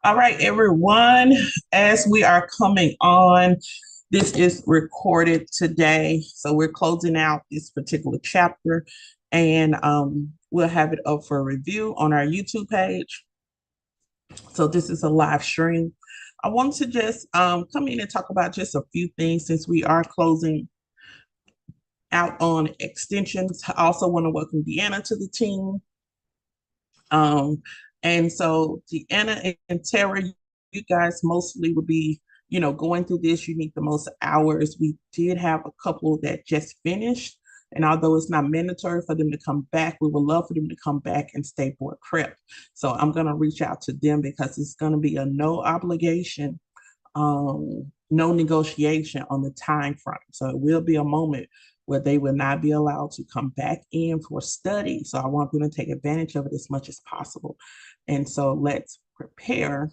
All right, everyone, as we are coming on, this is recorded today. So we're closing out this particular chapter and we'll have it up for review on our YouTube page. So this is a live stream. I want to just come in and talk about just a few things since we are closing out on extensions. I also want to welcome Deanna to the team. Um, and so Deanna and Tara, you guys mostly will be, going through this. You need the most hours. We did have a couple that just finished. And although it's not mandatory for them to come back, we would love for them to come back and stay board prep. So I'm going to reach out to them because it's going to be a no obligation, no negotiation on the time frame. So it will be a moment where they will not be allowed to come back in for study. So I want them to take advantage of it as much as possible. And so let's prepare.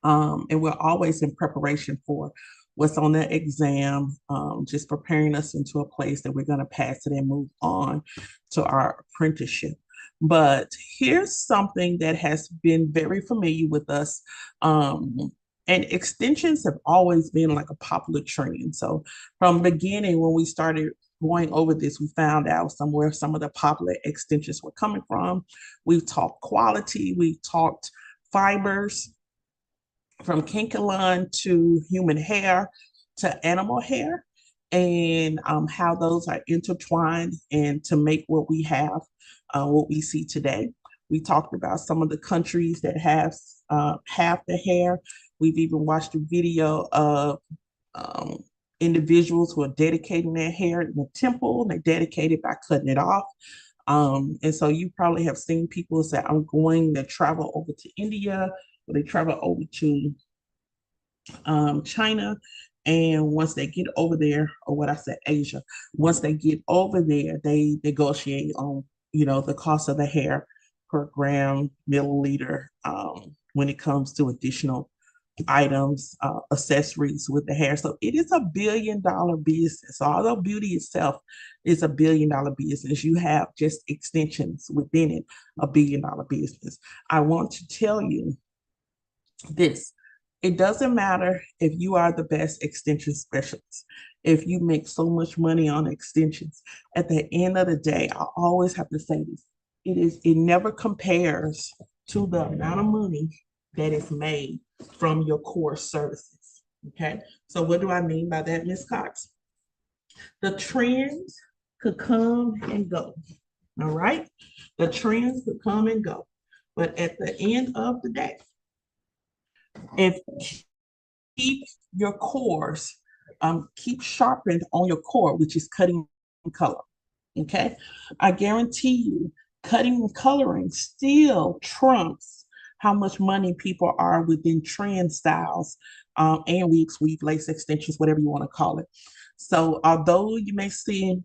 And we're always in preparation for what's on the exam, just preparing us into a place that we're going to pass it and move on to our apprenticeship. But here's something that has been very familiar with us. And extensions have always been like a popular trend. So from the beginning, when we started going over this, we found out somewhere some of the popular extensions were coming from. We've talked quality, we've talked fibers, from kinkalon to human hair to animal hair, and how those are intertwined and to make what we have, what we see today. We talked about some of the countries that have half the hair. We've even watched a video of um, individuals who are dedicating their hair in the temple. They dedicate it by cutting it off. And so you probably have seen people say, I'm going to travel over to India, or they travel over to China. And once they get over there, or what I said, Asia, once they get over there, they negotiate on, the cost of the hair per gram, milliliter, when it comes to additional items, accessories with the hair. So it is $1 billion business. So although beauty itself is $1 billion business, you have just extensions within it, $1 billion business. I want to tell you this. It doesn't matter if you are the best extension specialist, if you make so much money on extensions. At the end of the day, I always have to say this. It never compares to the amount of money that is made from your core services. Okay. So what do I mean by that, Ms. Cox? The trends could come and go. All right. The trends could come and go. But at the end of the day, if keep your cores, keep sharpened on your core, which is cutting and color. Okay. I guarantee you, cutting and coloring still trumps how much money people are within trend styles, and wigs, weave, lace extensions, whatever you want to call it. So, although you may see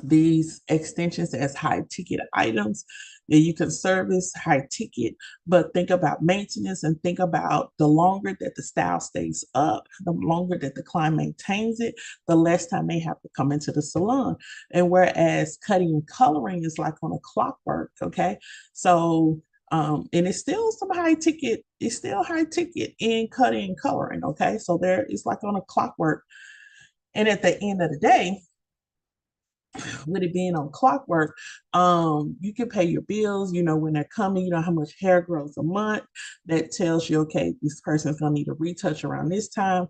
these extensions as high ticket items that you can service high ticket, but think about maintenance and think about the longer that the style stays up, the longer that the client maintains it, the less time they have to come into the salon. And whereas cutting and coloring is like on a clockwork, okay? So and it's still some high ticket, it's still high ticket in cutting and coloring, okay? So there it's like on a clockwork. And at the end of the day, with it being on clockwork, you can pay your bills, when they're coming, how much hair grows a month. That tells you, okay, this person's gonna need a retouch around this time.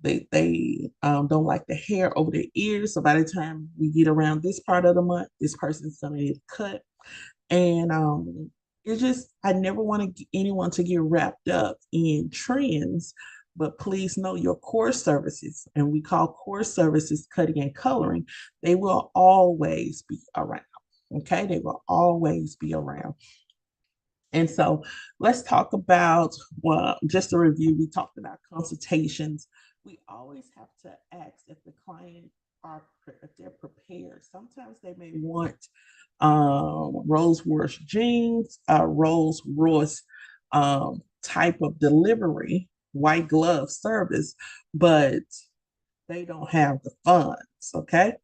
They don't like the hair over their ears. So by the time we get around this part of the month, this person's gonna need a cut. And it's just I never want anyone to get wrapped up in trends, but please know your core services, and we call core services cutting and coloring, they will always be around. Okay, they will always be around. And so let's talk about, well, just a review. We talked about consultations. We always have to ask if the client if they're prepared. Sometimes they may want Rolls Royce jeans, Rolls Royce type of delivery, white glove service, but they don't have the funds. Okay.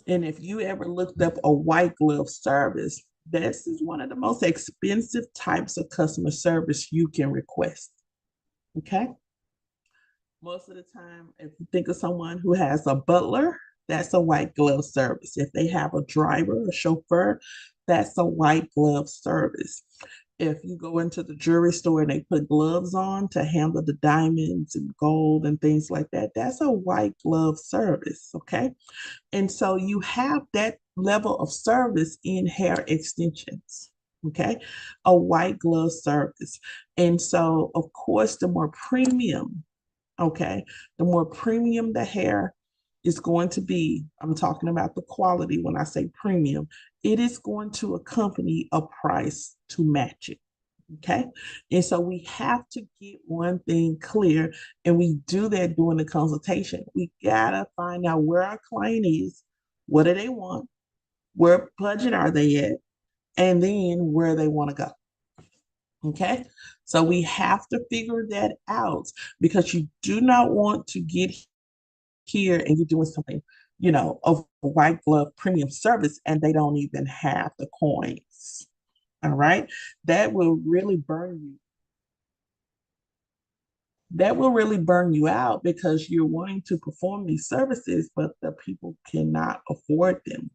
And if you ever looked up a white glove service, This is one of the most expensive types of customer service you can request. Okay. Most of the time, if you think of someone who has a butler, that's a white glove service. If they have a driver, a chauffeur, that's a white glove service. If you go into the jewelry store and they put gloves on to handle the diamonds and gold and things like that, that's a white glove service. Okay. And so you have that level of service in hair extensions. Okay. A white glove service. And so, of course, the more premium, okay, the more premium the hair is going to be. I'm talking about the quality when I say premium. It is going to accompany a price to match it. Okay. And so we have to get one thing clear, and we do that during the consultation. We got to find out where our client is, what do they want, where budget are they at, and then where they want to go. Okay. So we have to figure that out because you do not want to get here and you're doing something, of white glove premium service and they don't even have the coins. All right. That will really burn you. That will really burn you out because you're wanting to perform these services, but the people cannot afford them.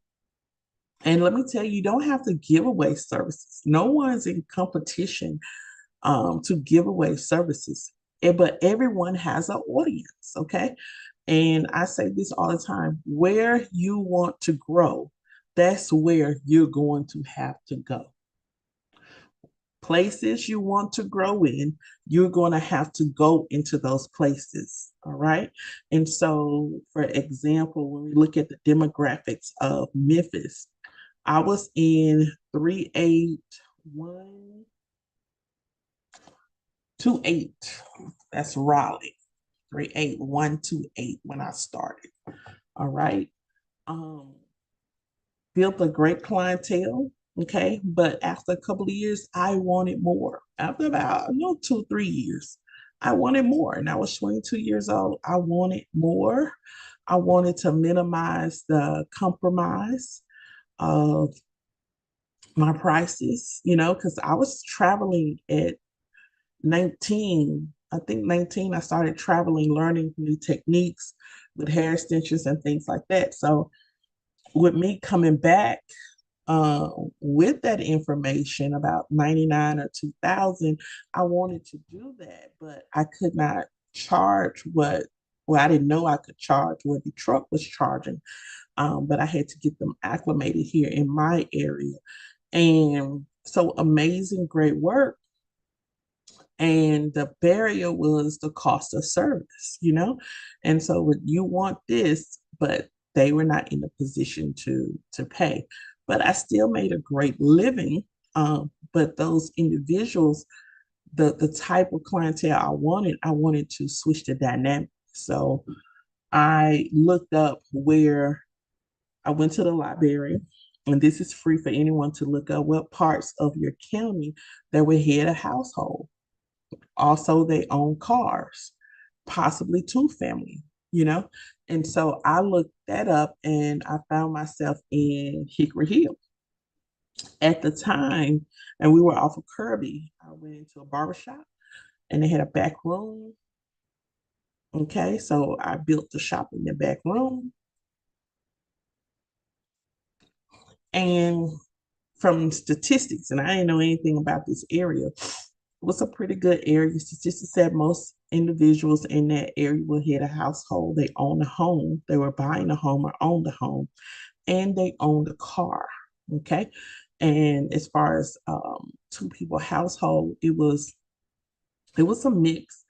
And let me tell you, you don't have to give away services. No one's in competition to give away services. But everyone has an audience, okay? And I say this all the time, where you want to grow, that's where you're going to have to go. Places you want to grow in, you're going to have to go into those places. All right. And so, for example, when we look at the demographics of Memphis, I was in 38128. That's Raleigh. 38128 when I started. All right. Um, Built a great clientele. Okay. But after a couple of years, I wanted more. After about, 2, 3 years, I wanted more. And I was 22 years old. I wanted more. I wanted to minimize the compromise of my prices, because I was traveling at 19. I think 19, I started traveling, learning new techniques with hair extensions and things like that. So, with me coming back uh, with that information about 99 or 2000, I wanted to do that, but I could not charge I didn't know I could charge what the truck was charging. But I had to get them acclimated here in my area. And so amazing, great work. And the barrier was the cost of service. And so you want this, but they were not in a position to pay. But I still made a great living. But those individuals, the type of clientele I wanted to switch the dynamic. So I looked up where I went to the library, and this is free for anyone to look up what parts of your county that were head of household. Also, they own cars, possibly two family, you know? And so I looked that up and I found myself in Hickory Hill. At the time, and we were off of Kirby, I went into a barbershop and they had a back room. Okay, so I built the shop in the back room. And from statistics, and I didn't know anything about this area, it was a pretty good area. Statistics said most individuals in that area will hit a household. They own a home, they were buying a home or owned a home, and they owned a car. Okay. And as far as two people household, it was a mix.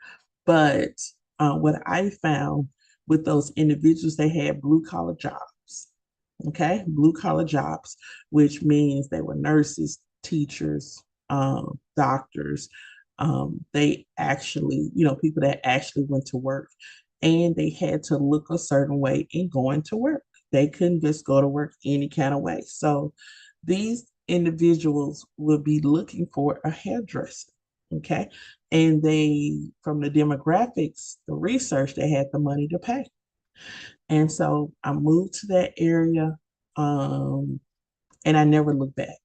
But what I found with those individuals, they had blue collar jobs. Okay, blue collar jobs, which means they were nurses, teachers, doctors. They actually, people that actually went to work, and they had to look a certain way in going to work. They couldn't just go to work any kind of way. So these individuals would be looking for a hairdresser. Okay. And from the demographics, the research, they had the money to pay. And so I moved to that area, and I never looked back.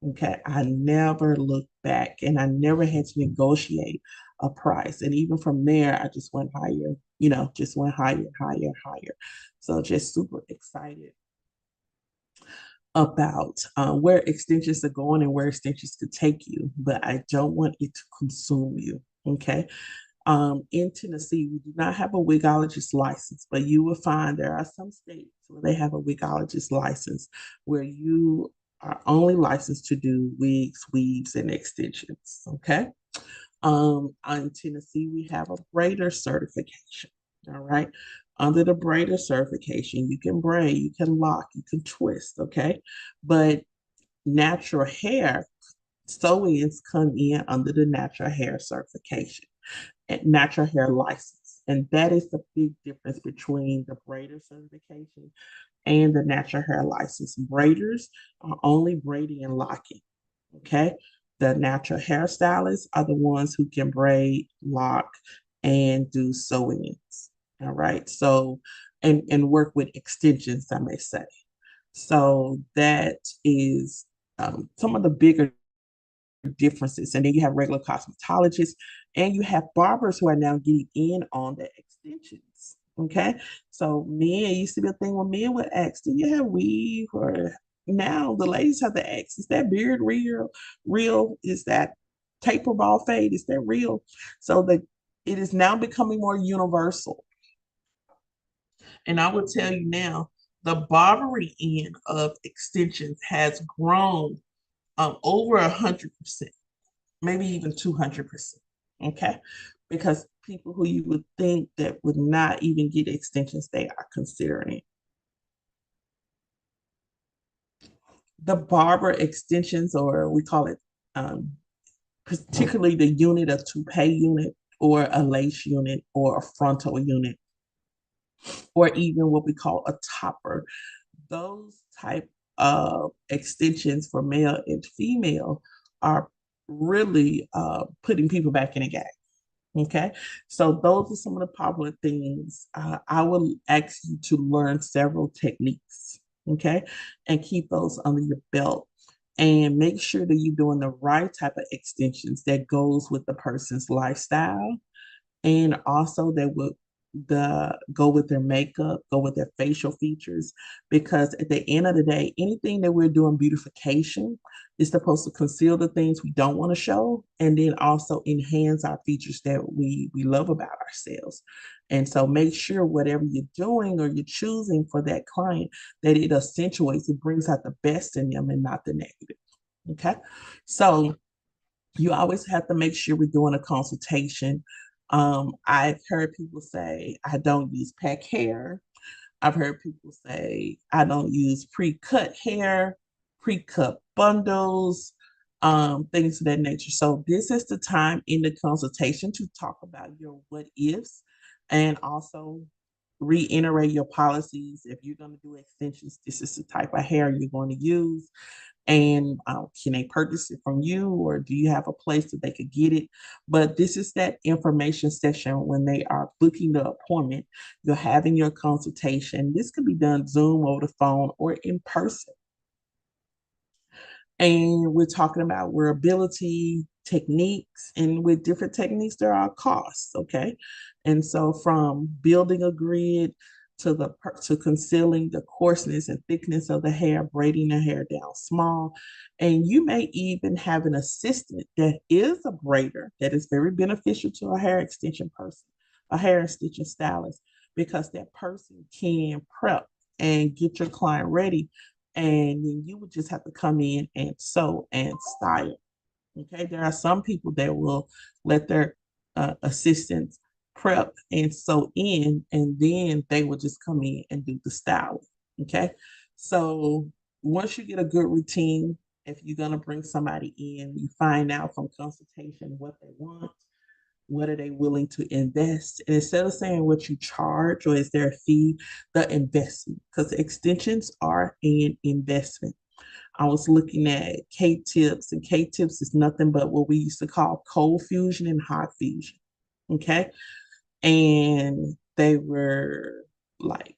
Okay. I never looked back and I never had to negotiate a price. And even from there, I just went higher, just went higher, higher, higher. So just super excited about where extensions are going and where extensions could take you, but I don't want it to consume you. Okay. In Tennessee, we do not have a wigologist license, but you will find there are some states where they have a wigologist license where you are only licensed to do wigs, weaves, and extensions. Okay. In Tennessee, we have a braider certification. All right. Under the braider certification, you can braid, you can lock, you can twist. Okay. But natural hair sew-ins come in under the natural hair certification and natural hair license. And that is the big difference between the braider certification and the natural hair license. Braiders are only braiding and locking. Okay. The natural hairstylists are the ones who can braid, lock, and do sew-ins. All right. So, and work with extensions, I may say. So that is some of the bigger differences. And then you have regular cosmetologists and you have barbers who are now getting in on the extensions. Okay. So men used to be a thing when men would ask, do you have weave? Or now the ladies have to ask, is that beard real? Real? Is that taper ball fade? Is that real? So that it is now becoming more universal. And I will tell you now, the barbering end of extensions has grown over 100%, maybe even 200%. Okay. Because people who you would think that would not even get extensions, they are considering it. The barber extensions, or we call it particularly the unit, a toupee unit, or a lace unit, or a frontal unit, or even what we call a topper. Those type of extensions for male and female are really putting people back in the game. Okay, so those are some of the popular things. I will ask you to learn several techniques, okay, and keep those under your belt. And make sure that you're doing the right type of extensions that goes with the person's lifestyle and also they would go with their makeup, go with their facial features, because at the end of the day, anything that we're doing beautification is supposed to conceal the things we don't want to show, and then also enhance our features that we love about ourselves. And so, make sure whatever you're doing or you're choosing for that client, that it accentuates, it brings out the best in them and not the negative. Okay, so you always have to make sure we're doing a consultation. I've heard people say, I don't use pack hair. I've heard people say, I don't use pre-cut hair, pre-cut bundles, things of that nature. So this is the time in the consultation to talk about your what ifs and also reiterate your policies. If you're going to do extensions, this is the type of hair you're going to use. And can they purchase it from you, or do you have a place that they could get it? But this is that information session when they are booking the appointment. You're having your consultation. This could be done Zoom, over the phone, or in person. And we're talking about wearability techniques, and with different techniques there are costs. Okay, and so from building a grid to concealing the coarseness and thickness of the hair, braiding the hair down small, and you may even have an assistant that is a braider that is very beneficial to a hair extension person, a hair extension stylist, because that person can prep and get your client ready, and then you would just have to come in and sew and style. Okay, there are some people that will let their assistants prep and sew in, and then they will just come in and do the styling. Okay, so once you get a good routine, if you're gonna bring somebody in, you find out from consultation what they want, what are they willing to invest? And instead of saying what you charge or is there a fee, the investment, because extensions are an investment. I was looking at K-tips, and K-tips is nothing but what we used to call cold fusion and hot fusion. Okay. And they were like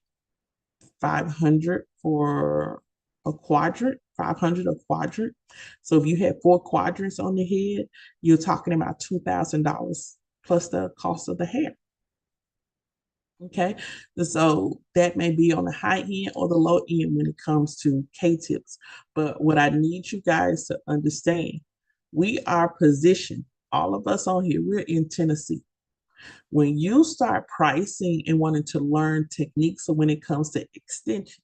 500 for a quadrant. 500 a quadrant. So if you had 4 quadrants on the head, you're talking about $2,000 plus the cost of the hair. Okay, so that may be on the high end or the low end when it comes to K-tips. But what I need you guys to understand, we are positioned, all of us on here, we're in Tennessee. When you start pricing and wanting to learn techniques when it comes to extensions,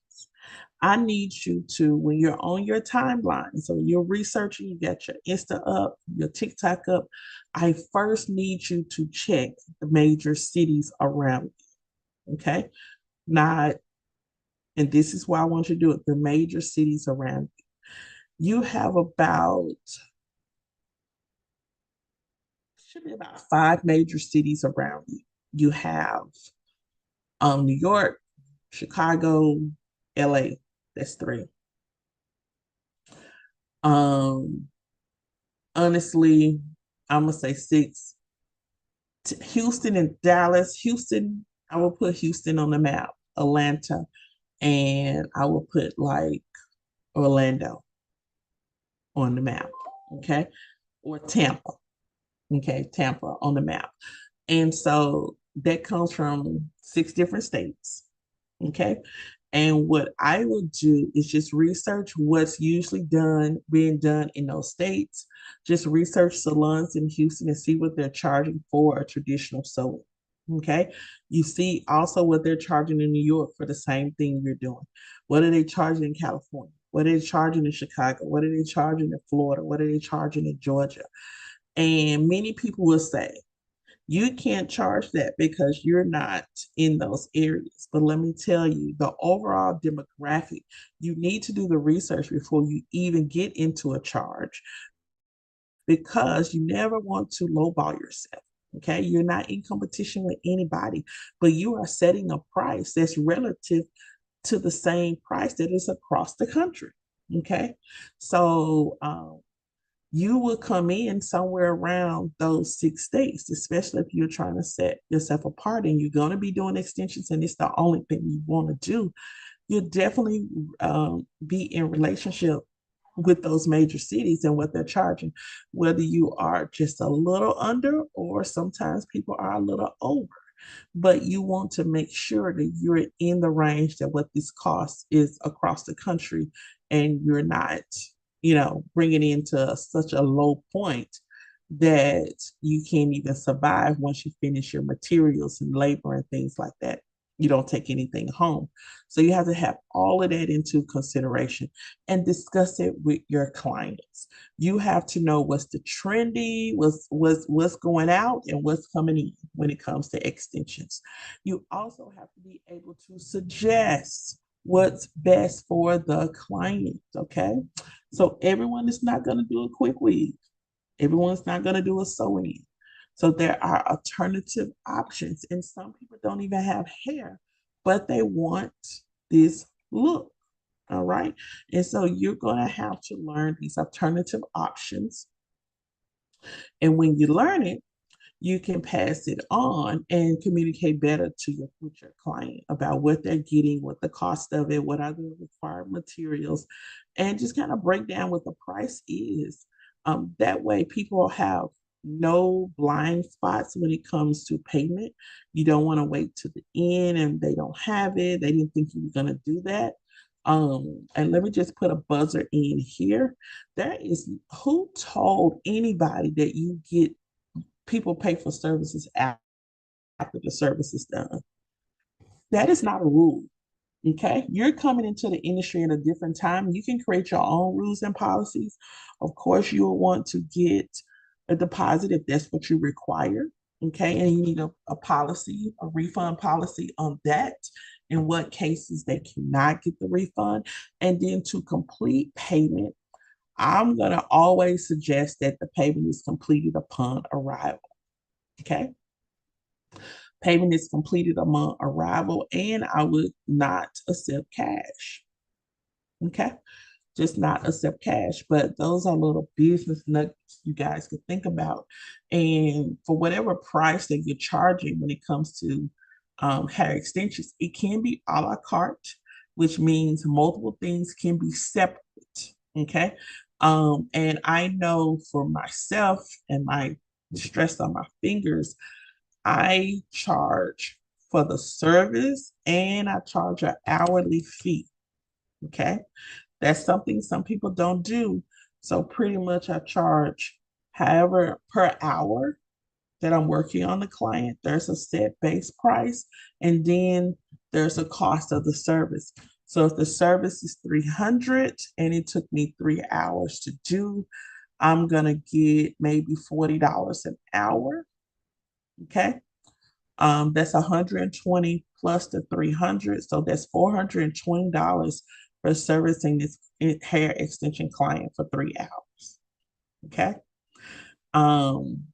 I need you to, when you're on your timeline, so you're researching, you got your Insta up, your TikTok up, I first need you to check the major cities around you, okay? Not, and this is why I want you to do it, the major cities around you. You have about, should be about 5 major cities around you. You have New York, Chicago, LA. That's 3. Um, honestly, I'm gonna say 6. Houston and Dallas. Houston, I will put Houston on the map. Atlanta, and I will put like Orlando on the map. Okay, or Tampa. Okay, Tampa on the map. And so that comes from 6 different states. Okay. And what I would do is just research what's usually being done in those states. Just research salons in Houston and see what they're charging for a traditional sewing. Okay. You see also what they're charging in New York for the same thing you're doing. What are they charging in California? What are they charging in Chicago? What are they charging in Florida? What are they charging in Georgia? And many people will say, you can't charge that because you're not in those areas. But let me tell you, the overall demographic, you need to do the research before you even get into a charge because you never want to lowball yourself. Okay. You're not in competition with anybody, but you are setting a price that's relative to the same price that is across the country. Okay. So, you will come in somewhere around those 6 states, especially if you're trying to set yourself apart and you're going to be doing extensions and it's the only thing you want to do. You'll definitely be in relationship with those major cities and what they're charging, whether you are just a little under or sometimes people are a little over. But you want to make sure that you're in the range that what this cost is across the country and you're not, bringing it into such a low point that you can't even survive once you finish your materials and labor and things like that. You don't take anything home. So you have to have all of that into consideration and discuss it with your clients. You have to know what's the trendy, what's going out and what's coming in when it comes to extensions. You also have to be able to suggest what's best for the client. Okay. So everyone is not going to do a quick weave. Everyone's not going to do a sewing. So there are alternative options. And some people don't even have hair, but they want this look. All right. And so you're going to have to learn these alternative options. And when you learn it, you can pass it on and communicate better to your future client about what they're getting, what the cost of it, what are the required materials, and just kind of break down what the price is. That way, people have no blind spots when it comes to payment. You don't want to wait to the end and they don't have it. They didn't think you were going to do that. And let me just put a buzzer in here. Who told anybody that you get people pay for services after the service is done? That is not a rule. Okay. You're coming into the industry at a different time. You can create your own rules and policies. Of course, you'll want to get a deposit if that's what you require. Okay. And you need a policy, a refund policy on that. In what cases they cannot get the refund. And then to complete payment, I'm going to always suggest that the payment is completed upon arrival. Okay. Payment is completed upon arrival, and I would not accept cash. Okay. Just not accept cash. But those are little business nuggets you guys could think about. And for whatever price that you're charging when it comes to hair extensions, it can be a la carte, which means multiple things can be separate. Okay. And I know for myself and my stress on my fingers, I charge for the service and I charge an hourly fee. Okay. That's something some people don't do. So pretty much I charge however per hour that I'm working on the client. There's a set base price, and then there's a cost of the service. So if the service is 300 and it took me 3 hours to do, I'm gonna get maybe $40 an hour. Okay. That's 120 plus the 300. So that's $420 for servicing this hair extension client for 3 hours. Okay. Um,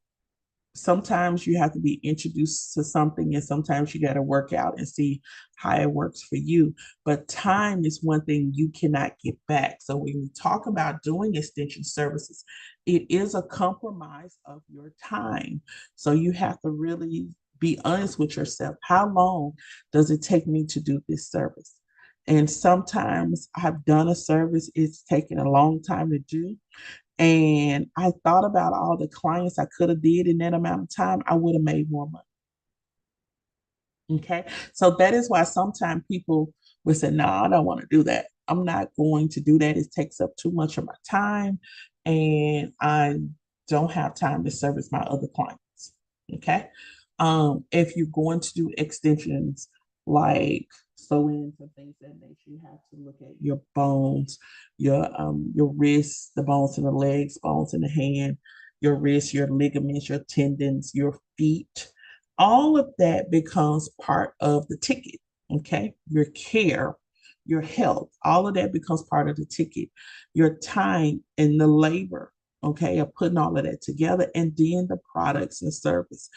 Sometimes you have to be introduced to something and sometimes you got to work out and see how it works for you, but time is one thing you cannot get back. So when we talk about doing extension services, it is a compromise of your time. So you have to really be honest with yourself. How long does it take me to do this service? And sometimes I've done a service, it's taken a long time to do, and I thought about all the clients I could have did in that amount of time, I would have made more money. Okay. So that is why sometimes people will say, no, I don't want to do that. I'm not going to do that. It takes up too much of my time and I don't have time to service my other clients. Okay. If you're going to do extensions like sew-ins and things of that nature, you have to look at your bones, your wrists, the bones in the legs, bones in the hand, your wrists, your ligaments, your tendons, your feet. All of that becomes part of the ticket. Okay. Your care, your health, all of that becomes part of the ticket. Your time and the labor, okay, of putting all of that together, and then the products and service.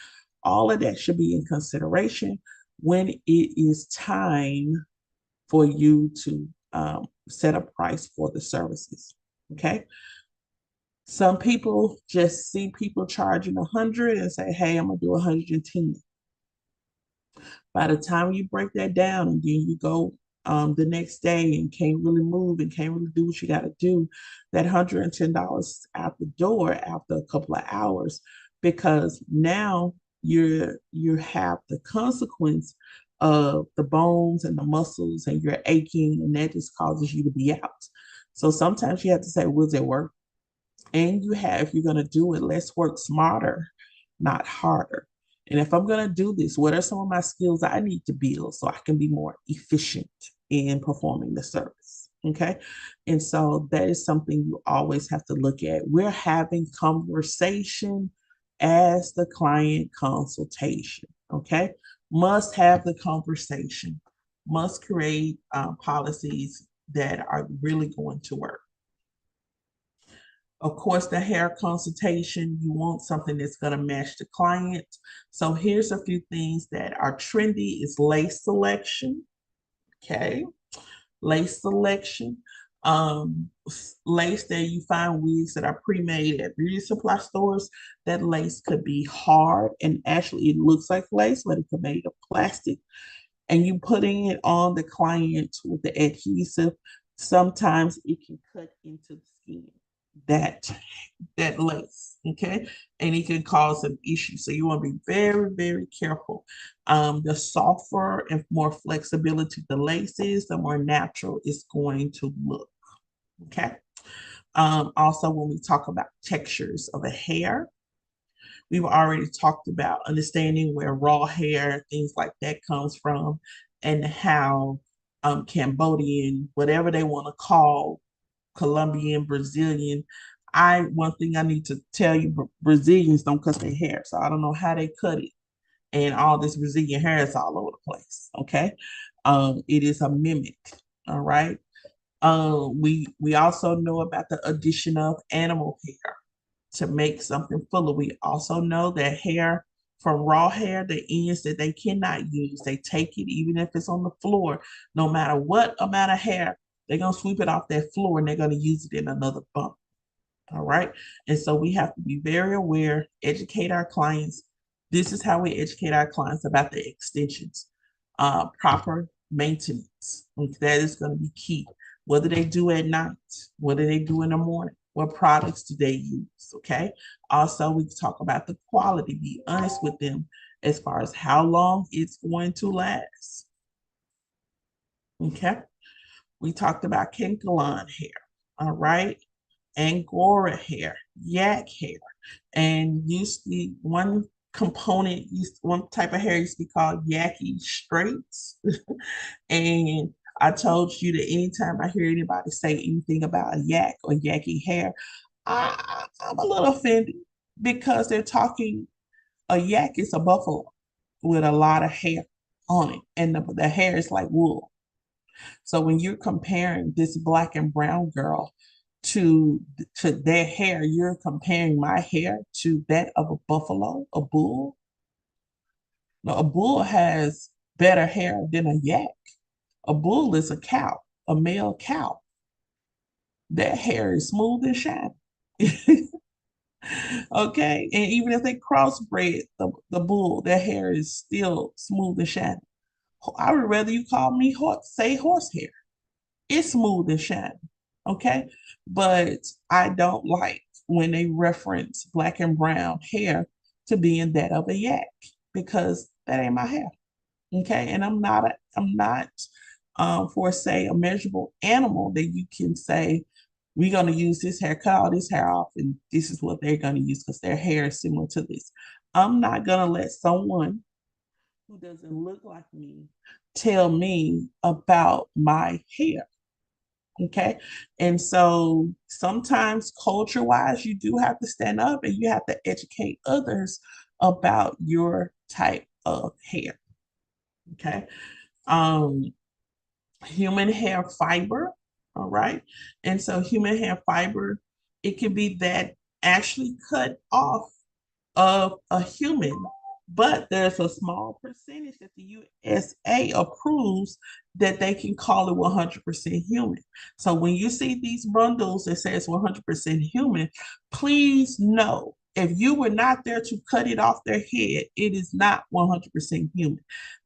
All of that should be in consideration when it is time for you to set a price for the services. Okay. Some people just see people charging 100 and say, hey, I'm going to do 110. By the time you break that down and then you go the next day and can't really move and can't really do what you got to do, that $110 out the door after a couple of hours, because now you have the consequence of the bones and the muscles and you're aching, and that just causes you to be out. So sometimes you have to say, was it work? And you have, if you're going to do it, let's work smarter, not harder. And if I'm going to do this, what are some of my skills I need to build so I can be more efficient in performing the service? Okay. And so that is something you always have to look at. We're having conversation as the client consultation. Okay. Must have the conversation, must create policies that are really going to work. Of course, the hair consultation, you want something that's going to match the client. So here's a few things that are trendy is lace selection. Okay. Lace selection. Lace that you find wigs that are pre-made at beauty supply stores. That lace could be hard and actually it looks like lace, but it's made of plastic. And you putting it on the client with the adhesive, sometimes it can cut into the skin. That that lace, okay, and it can cause an issue. So you want to be very, very careful. The softer and more flexibility the lace is, the more natural it's going to look. Okay. Also, when we talk about textures of a hair, we've already talked about understanding where raw hair, things like that comes from, and how Cambodian, whatever they want to call Colombian, Brazilian. One thing I need to tell you, Brazilians don't cut their hair, so I don't know how they cut it, and all this Brazilian hair is all over the place. Okay, it is a mimic. All right. We also know about the addition of animal hair to make something fuller. We also know that hair from raw hair, the ends that they cannot use, they take it even if it's on the floor, no matter what amount of hair, they're gonna sweep it off that floor and they're gonna use it in another bump. All right. And so we have to be very aware, educate our clients. This is how we educate our clients about the extensions. Proper maintenance. That is going to be key. What do they do at night? What do they do in the morning? What products do they use? Okay. Also, we talk about the quality. Be honest with them as far as how long it's going to last. Okay. We talked about Kinkalon hair. All right. Angora hair, yak hair, and used to be one component, one type of hair used to be called yaki straights. And I told you that anytime I hear anybody say anything about a yak or yaki hair, I'm a little offended because they're talking a yak is a buffalo with a lot of hair on it, and the hair is like wool. So when you're comparing this black and brown girl to their hair, you're comparing my hair to that of a buffalo, a bull. No, a bull has better hair than a yak. A bull is a cow, a male cow. Their hair is smooth and shiny. Okay, and even if they crossbred the bull, their hair is still smooth and shiny. I would rather you call me say horsehair. It's smooth and shiny. Okay. But I don't like when they reference black and brown hair to being that of a yak because that ain't my hair. Okay. And I'm not for say a measurable animal that you can say we're going to use this hair, cut all this hair off, and this is what they're going to use because their hair is similar to this. I'm not going to let someone who doesn't look like me tell me about my hair. Okay. And so sometimes culture wise, you do have to stand up and you have to educate others about your type of hair. Okay. Um, Human hair fiber. All right. And so human hair fiber, it can be that actually cut off of a human, but there's a small percentage that the USA approves that they can call it 100% human. So when you see these bundles that says 100% human, please know if you were not there to cut it off their head, it is not 100% human.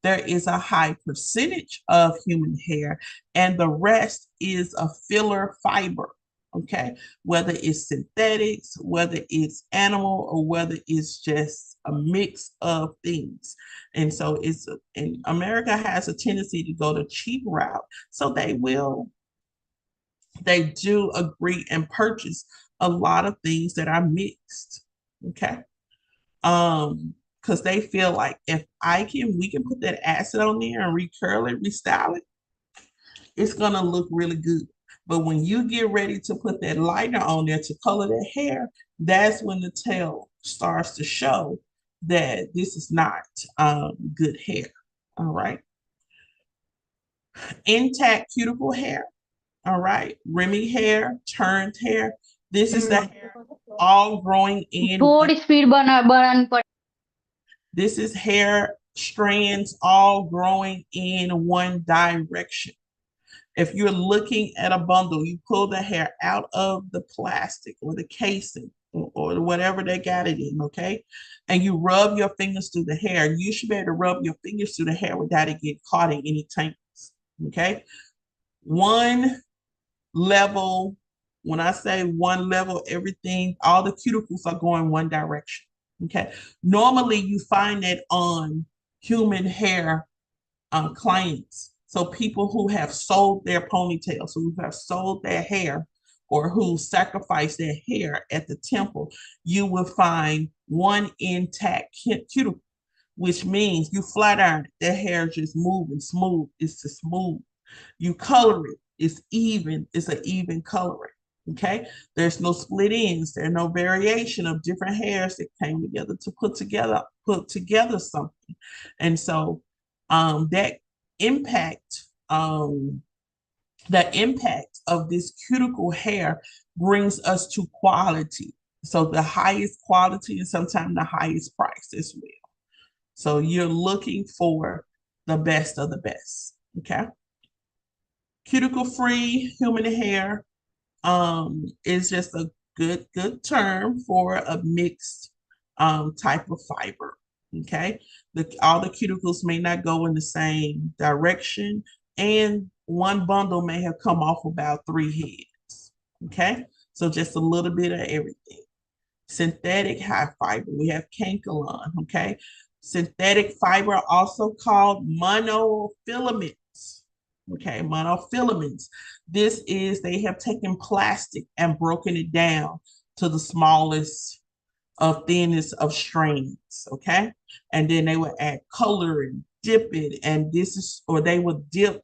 There is a high percentage of human hair, and the rest is a filler fiber. Okay, whether it's synthetics, whether it's animal, or whether it's just a mix of things. And so and America has a tendency to go the cheap route. So they do agree and purchase a lot of things that are mixed. Okay. Because they feel like if we can put that acid on there and recurl it, restyle it, it's gonna look really good. But when you get ready to put that liner on there to color the hair, that's when the tail starts to show that this is not good hair. All right. Intact cuticle hair. All right. Remy hair, turned hair. This is the hair all growing in थोड़ी speed बढ़ानी पड़ेगी. This is hair strands all growing in one direction. If you're looking at a bundle, you pull the hair out of the plastic or the casing or whatever they got it in, okay? And you rub your fingers through the hair. You should be able to rub your fingers through the hair without it getting caught in any tangles, okay? One level, when I say one level, everything, all the cuticles are going one direction, okay? Normally, you find that on human hair clients. So people who have sold their ponytails, who have sold their hair, or who sacrificed their hair at the temple, you will find one intact cuticle, which means you flat iron it, their hair is just moving smooth. It's just smooth. You color it, it's even, it's an even coloring. Okay, there's no split ends, there's no variation of different hairs that came together to put together something. And so that impact, that impact of this cuticle hair brings us to quality. So the highest quality and sometimes the highest price as well. So you're looking for the best of the best. Okay. Cuticle free human hair is just a good term for a mixed type of fiber. Okay, all the cuticles may not go in the same direction, and one bundle may have come off about 3 heads. Okay, so just a little bit of everything. Synthetic high fiber, we have cankalon. Okay, synthetic fiber, also called monofilaments. Okay, monofilaments. This is, they have taken plastic and broken it down to the smallest of thinness of strands. Okay, and then they would add color and dip it, and this is, or they would dip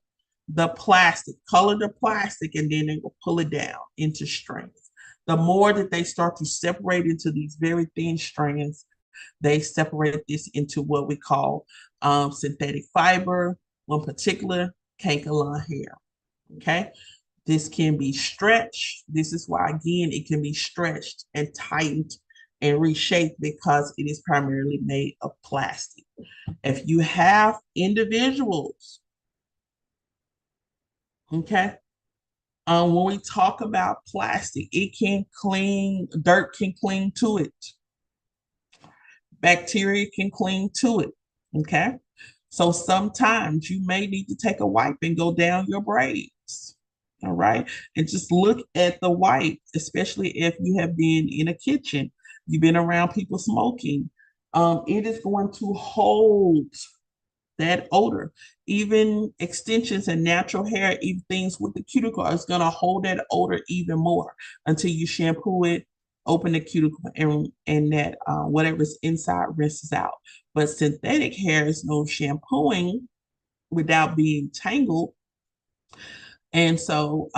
the plastic, color the plastic, and then they will pull it down into strands. The more that they start to separate into these very thin strands, they separate this into what we call synthetic fiber, one particular cankalon hair. Okay, this can be stretched. This is why, again, it can be stretched and tightened and reshaped because it is primarily made of plastic. If you have individuals, okay, when we talk about plastic, it can cling, dirt can cling to it, bacteria can cling to it. Okay. So sometimes you may need to take a wipe and go down your braids. All right. And just look at the wipe, especially if you have been in a kitchen, you've been around people smoking. It is going to hold that odor. Even extensions and natural hair, even things with the cuticle, is going to hold that odor even more until you shampoo it, open the cuticle, and that whatever's inside rinses out. But synthetic hair is no shampooing without being tangled. And so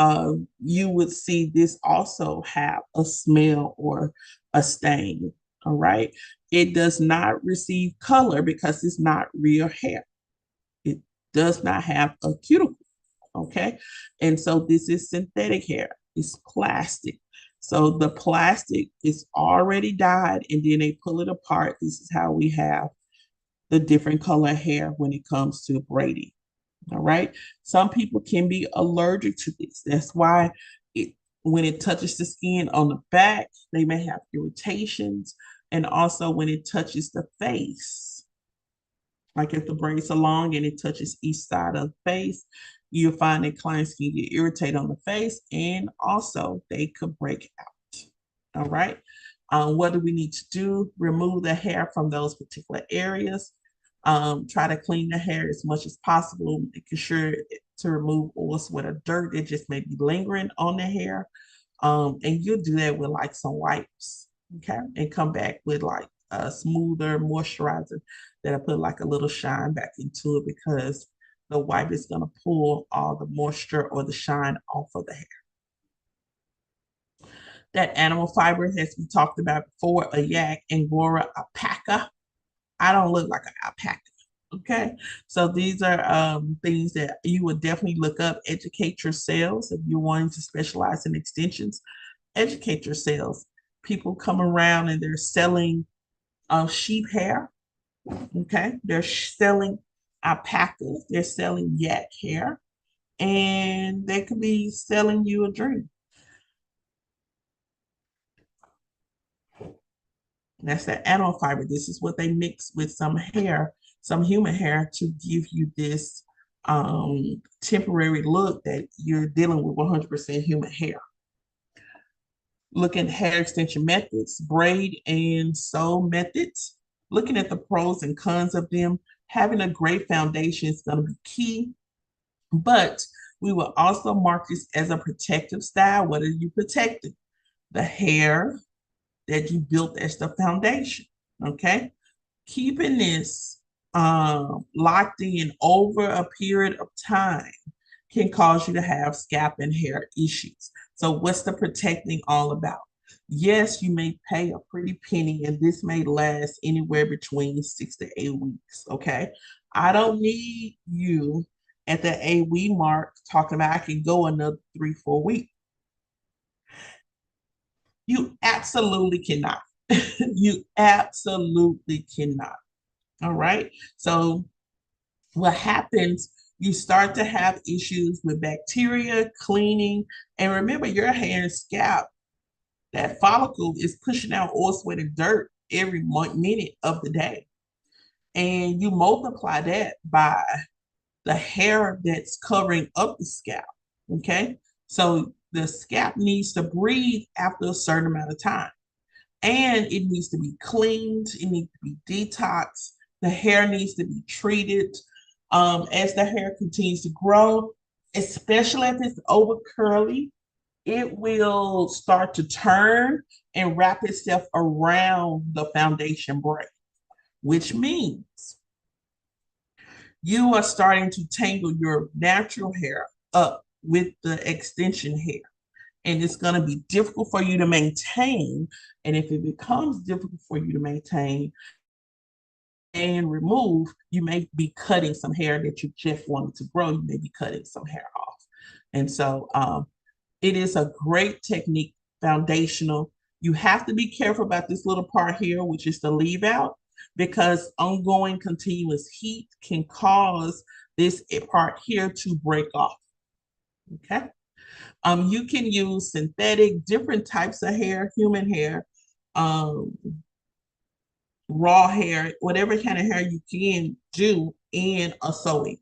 you would see this also have a smell or a stain. All right. It does not receive color because it's not real hair. It does not have a cuticle. Okay. And so this is synthetic hair, it's plastic. So the plastic is already dyed and then they pull it apart. This is how we have the different color hair when it comes to braiding. All right. Some people can be allergic to this. That's why it, when it touches the skin on the back, they may have irritations. And also when it touches the face, like if the braids are long and it touches each side of the face, you'll find that clients can get irritated on the face and also they could break out. All right. What do we need to do? Remove the hair from those particular areas. Try to clean the hair as much as possible, making sure to remove oil, sweat, or dirt that just may be lingering on the hair. And you'll do that with like some wipes, okay? And come back with like a smoother moisturizer that'll put like a little shine back into it because the wipe is gonna pull all the moisture or the shine off of the hair. That animal fiber, as we talked about before, a yak, Angora, alpaca. I don't look like an alpaca. Okay, so these are things that you would definitely look up. Educate yourselves if you're wanting to specialize in extensions. Educate yourselves. People come around and they're selling sheep hair. Okay, they're selling alpacas. They're selling yak hair, and they could be selling you a dream. That's the animal fiber. This is what they mix with some hair, some human hair, to give you this temporary look that you're dealing with 100% human hair. Looking at hair extension methods, braid and sew methods, looking at the pros and cons of them. Having a great foundation is going to be key, but we will also mark this as a protective style. What are you protecting? The hair that you built as the foundation. Okay. Keeping this locked in over a period of time can cause you to have scalp and hair issues. So, what's the protecting all about? Yes, you may pay a pretty penny, and this may last anywhere between 6 to 8 weeks. Okay. I don't need you at the 8 week mark talking about I can go another 3, 4 weeks. You absolutely cannot. You absolutely cannot. All right. So, what happens, you start to have issues with bacteria, cleaning. And remember, your hair and scalp, that follicle is pushing out oil, sweat, and dirt every minute of the day. And you multiply that by the hair that's covering up the scalp. Okay. So the scalp needs to breathe after a certain amount of time. And it needs to be cleaned, it needs to be detoxed, the hair needs to be treated as the hair continues to grow, especially if it's over curly, it will start to turn and wrap itself around the foundation braid, which means you are starting to tangle your natural hair up with the extension hair. And it's going to be difficult for you to maintain. And if it becomes difficult for you to maintain and remove, you may be cutting some hair that you just wanted to grow. You may be cutting some hair off. And so it is a great technique, foundational. You have to be careful about this little part here, which is the leave out, because ongoing continuous heat can cause this part here to break off. Okay. You can use synthetic, different types of hair, human hair, um, raw hair, whatever kind of hair you can do in a sewing.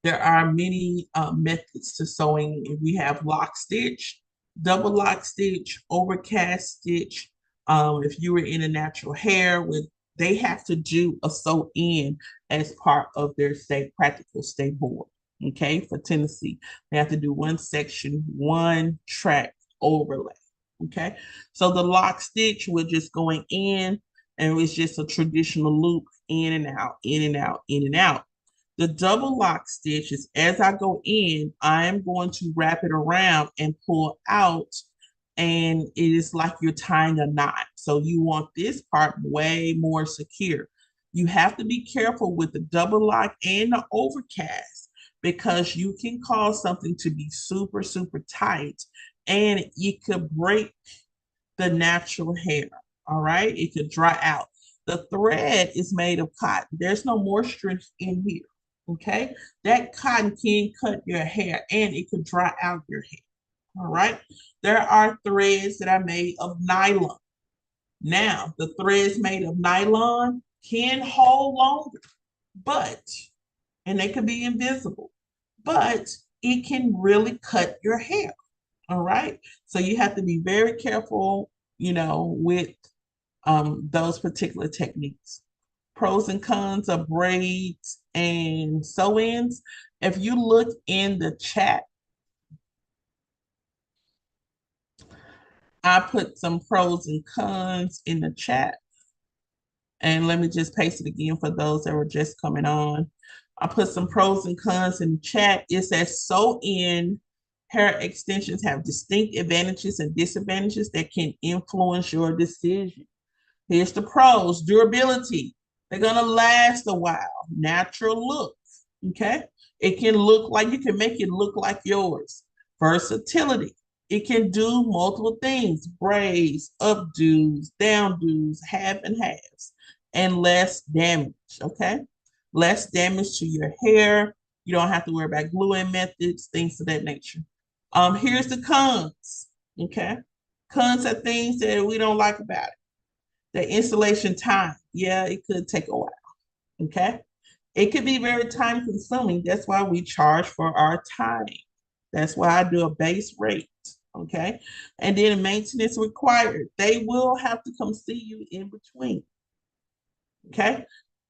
There are many methods to sewing. We have lock stitch, double lock stitch, overcast stitch. If you were in a natural hair, they have to do a sew in as part of their state practical state board. Okay, for Tennessee, they have to do one section, one track overlay. Okay, so the lock stitch, we're just going in, and it's just a traditional loop in and out, in and out, in and out. The double lock stitch is as I go in, I am going to wrap it around and pull out, and it is like you're tying a knot. So you want this part way more secure. You have to be careful with the double lock and the overcast because you can cause something to be super, super tight and it could break the natural hair. All right. It could dry out. The thread is made of cotton. There's no moisture in here. Okay. That cotton can cut your hair and it could dry out your hair. All right. There are threads that are made of nylon. Now, the threads made of nylon can hold longer, but, and they can be invisible, but it can really cut your hair. All right. So you have to be very careful, with those particular techniques. Pros and cons of braids and sew-ins. If you look in the chat, I put some pros and cons in the chat. And let me just paste it again for those that were just coming on. I put some pros and cons in the chat. It says sew-in hair extensions have distinct advantages and disadvantages that can influence your decision. Here's the pros: durability. They're going to last a while. Natural look. Okay. It can look like, you can make it look like yours. Versatility. It can do multiple things: braids, updos, downdos, half and halves, and less damage. Okay. Less damage to your hair. You don't have to worry about gluing methods, things of that nature. Here's the cons. Okay. Cons are things that we don't like about it. The installation time, yeah, it could take a while. Okay. It could be very time consuming. That's why we charge for our time. That's why I do a base rate. Okay. And then maintenance required. They will have to come see you in between. Okay.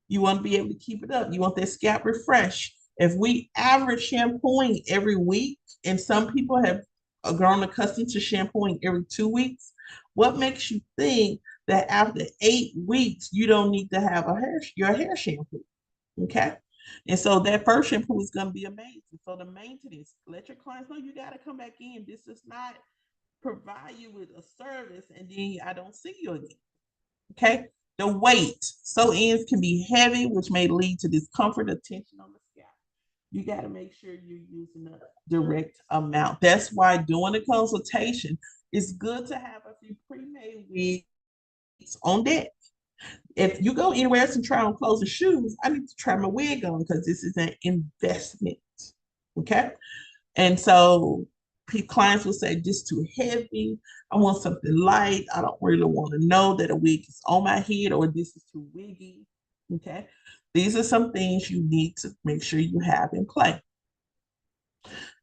You want to be able to keep it up. You want that scalp refresh. If we average shampooing every week, and some people have grown accustomed to shampooing every 2 weeks, what makes you think that after 8 weeks, you don't need to have your hair shampoo? Okay. And so that first shampoo is going to be amazing. So the maintenance, let your clients know you got to come back in. This does not provide you with a service and then I don't see you again. Okay. The weight. Sew-ins can be heavy, which may lead to discomfort or tension on the scalp. You got to make sure you're using a direct amount. That's why doing a consultation is good to have a few pre-made wigs on deck. If you go anywhere else and try on clothes and shoes, I need to try my wig on because this is an investment. Okay. And so clients will say, this too heavy. I want something light. I don't really want to know that a wig is on my head or this is too wiggy. Okay. These are some things you need to make sure you have in play.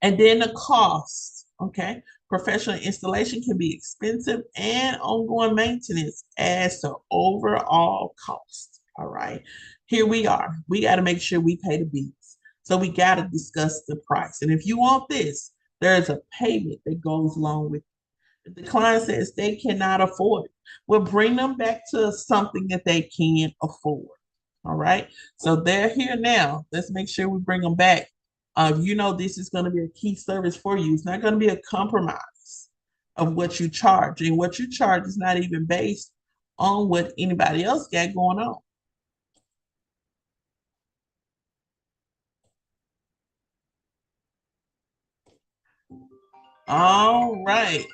And then the cost, okay? Professional installation can be expensive and ongoing maintenance adds to overall cost. All right. Here we are. We got to make sure we pay the bills. So we got to discuss the price. And if you want this, there's a payment that goes along with it. If the client says they cannot afford it, we'll bring them back to something that they can afford. All right. So they're here now. Let's make sure we bring them back. You know, this is going to be a key service for you. It's not going to be a compromise of what you charge. And what you charge is not even based on what anybody else got going on. All right.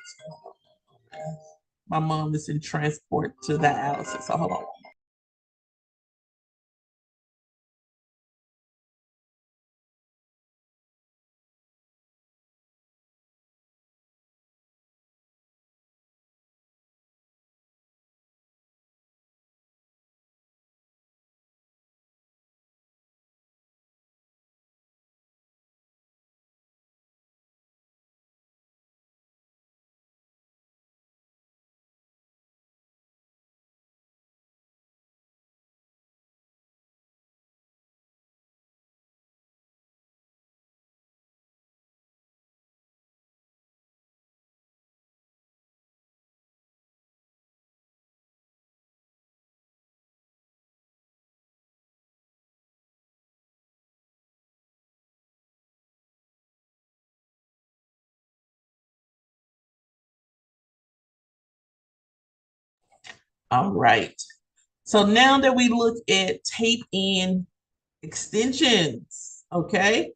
My mom is in transport to the house. So hold on. All right. So now that we look at tape in extensions, okay?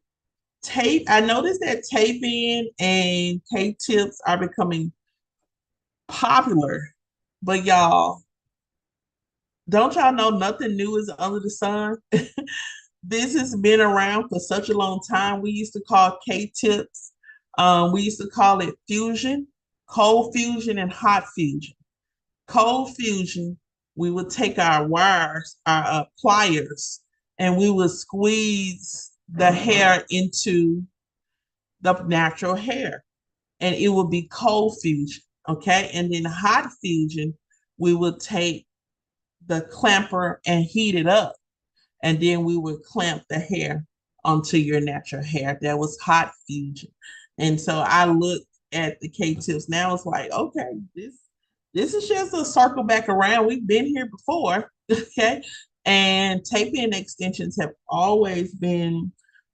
Tape, I noticed that tape in and tape tips are becoming popular, but y'all, don't y'all know nothing new is under the sun? This has been around for such a long time. We used to call K tips, we used to call it fusion, cold fusion, and hot fusion. Cold fusion, we would take our wires, our pliers, and we would squeeze the hair into the natural hair, and it would be cold fusion. Okay. And then hot fusion, we would take the clamper and heat it up, and then we would clamp the hair onto your natural hair. That was hot fusion. And so I looked at the K tips now. It's like, okay, this is just a circle back around. We've been here before. Okay. And tape in extensions have always been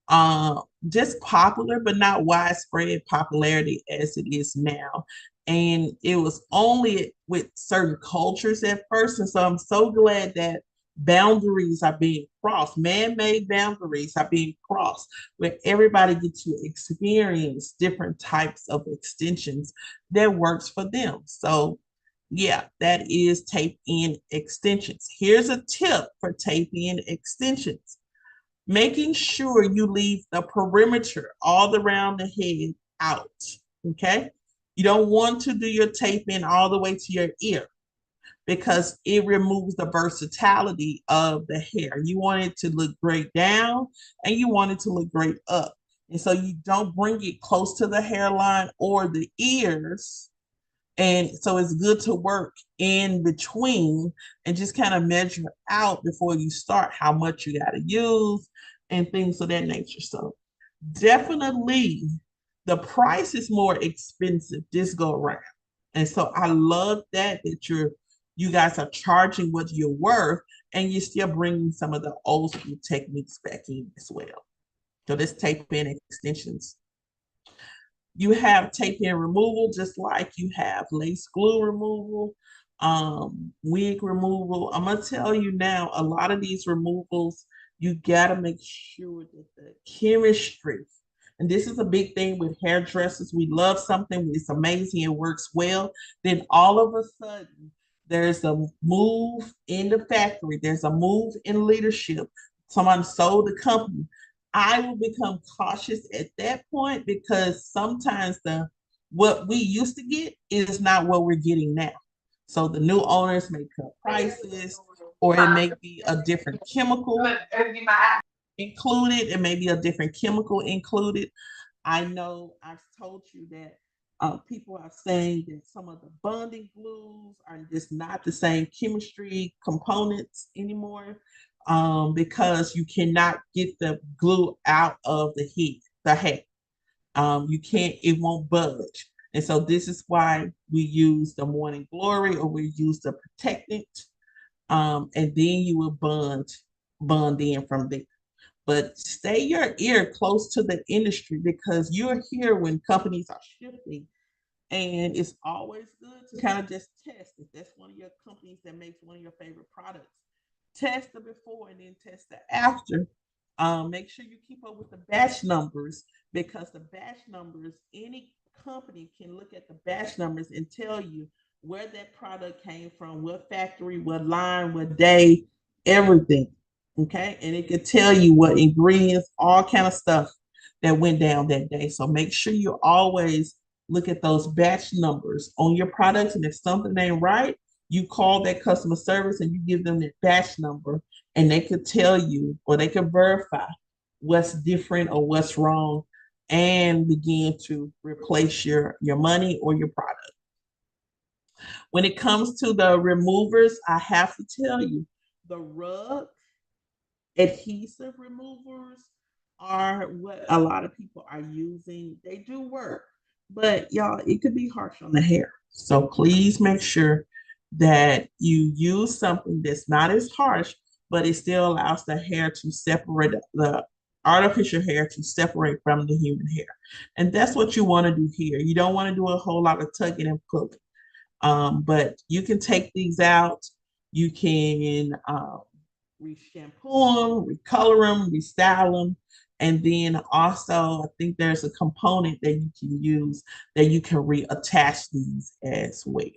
uh, just popular, but not widespread popularity as it is now. And it was only with certain cultures at first. And so I'm so glad that boundaries are being crossed, man-made boundaries are being crossed, where everybody gets to experience different types of extensions that works for them. So yeah, that is tape in extensions. Here's a tip for tape in extensions: making sure you leave the perimeter all around the head out. Okay. You don't want to do your tape in all the way to your ear because it removes the versatility of the hair. You want it to look great down and you want it to look great up. And so you don't bring it close to the hairline or the ears. And so it's good to work in between and just kind of measure out before you start how much you got to use and things of that nature. So definitely the price is more expensive this go around. And so I love that you guys are charging what you're worth and you're still bringing some of the old school techniques back in as well. So this tape in extensions, you have tape in removal, just like you have lace glue removal, wig removal. I'm gonna tell you now, a lot of these removals, you gotta make sure that the chemistry, and this is a big thing with hairdressers. We love something, it's amazing, it works well. Then all of a sudden, there's a move in the factory, there's a move in leadership. Someone sold the company. I will become cautious at that point because sometimes the what we used to get is not what we're getting now. So the new owners may cut prices or it may be a different chemical included. It may be a different chemical included. I know I've told you that people are saying that some of the bonding glues are just not the same chemistry components anymore, because you cannot get the glue out of the hair. You can't, it won't budge. And so this is why we use the morning glory, or we use the protectant, and then you will bond in from there. But stay your ear close to the industry, because you're here when companies are shifting. And it's always good to kind of just test if that's one of your companies that makes one of your favorite products. Test the before and then test the after. Make sure you keep up with the batch numbers, because the batch numbers, any company can look at the batch numbers and tell you where that product came from, what factory, what line, what day, everything. Okay, and it could tell you what ingredients, all kind of stuff that went down that day. So make sure you always look at those batch numbers on your products, and if something ain't right, you call that customer service and you give them that batch number, and they could tell you, or they could verify what's different or what's wrong, and begin to replace your money or your product. When it comes to the removers, I have to tell you, the rug adhesive removers are what a lot of people are using. They do work, but y'all, it could be harsh on the hair. So please make sure that you use something that's not as harsh, but it still allows the hair to separate, the artificial hair to separate from the human hair. And that's what you want to do here. You don't want to do a whole lot of tugging and pulling. But you can take these out. You can re-shampoo them, recolor them, restyle them. And then also, I think there's a component that you can use that you can reattach these as well.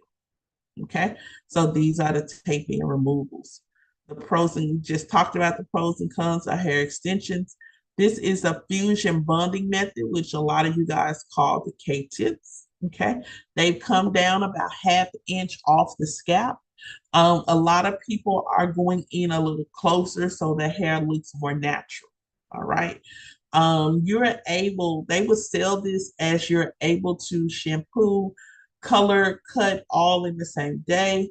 Okay, so these are the taping and removals. The pros, and we just talked about the pros and cons of hair extensions. This is a fusion bonding method, which a lot of you guys call the K-tips. Okay, they've come down about half inch off the scalp. A lot of people are going in a little closer so the hair looks more natural. All right. They will sell this as you're able to shampoo, color, cut all in the same day.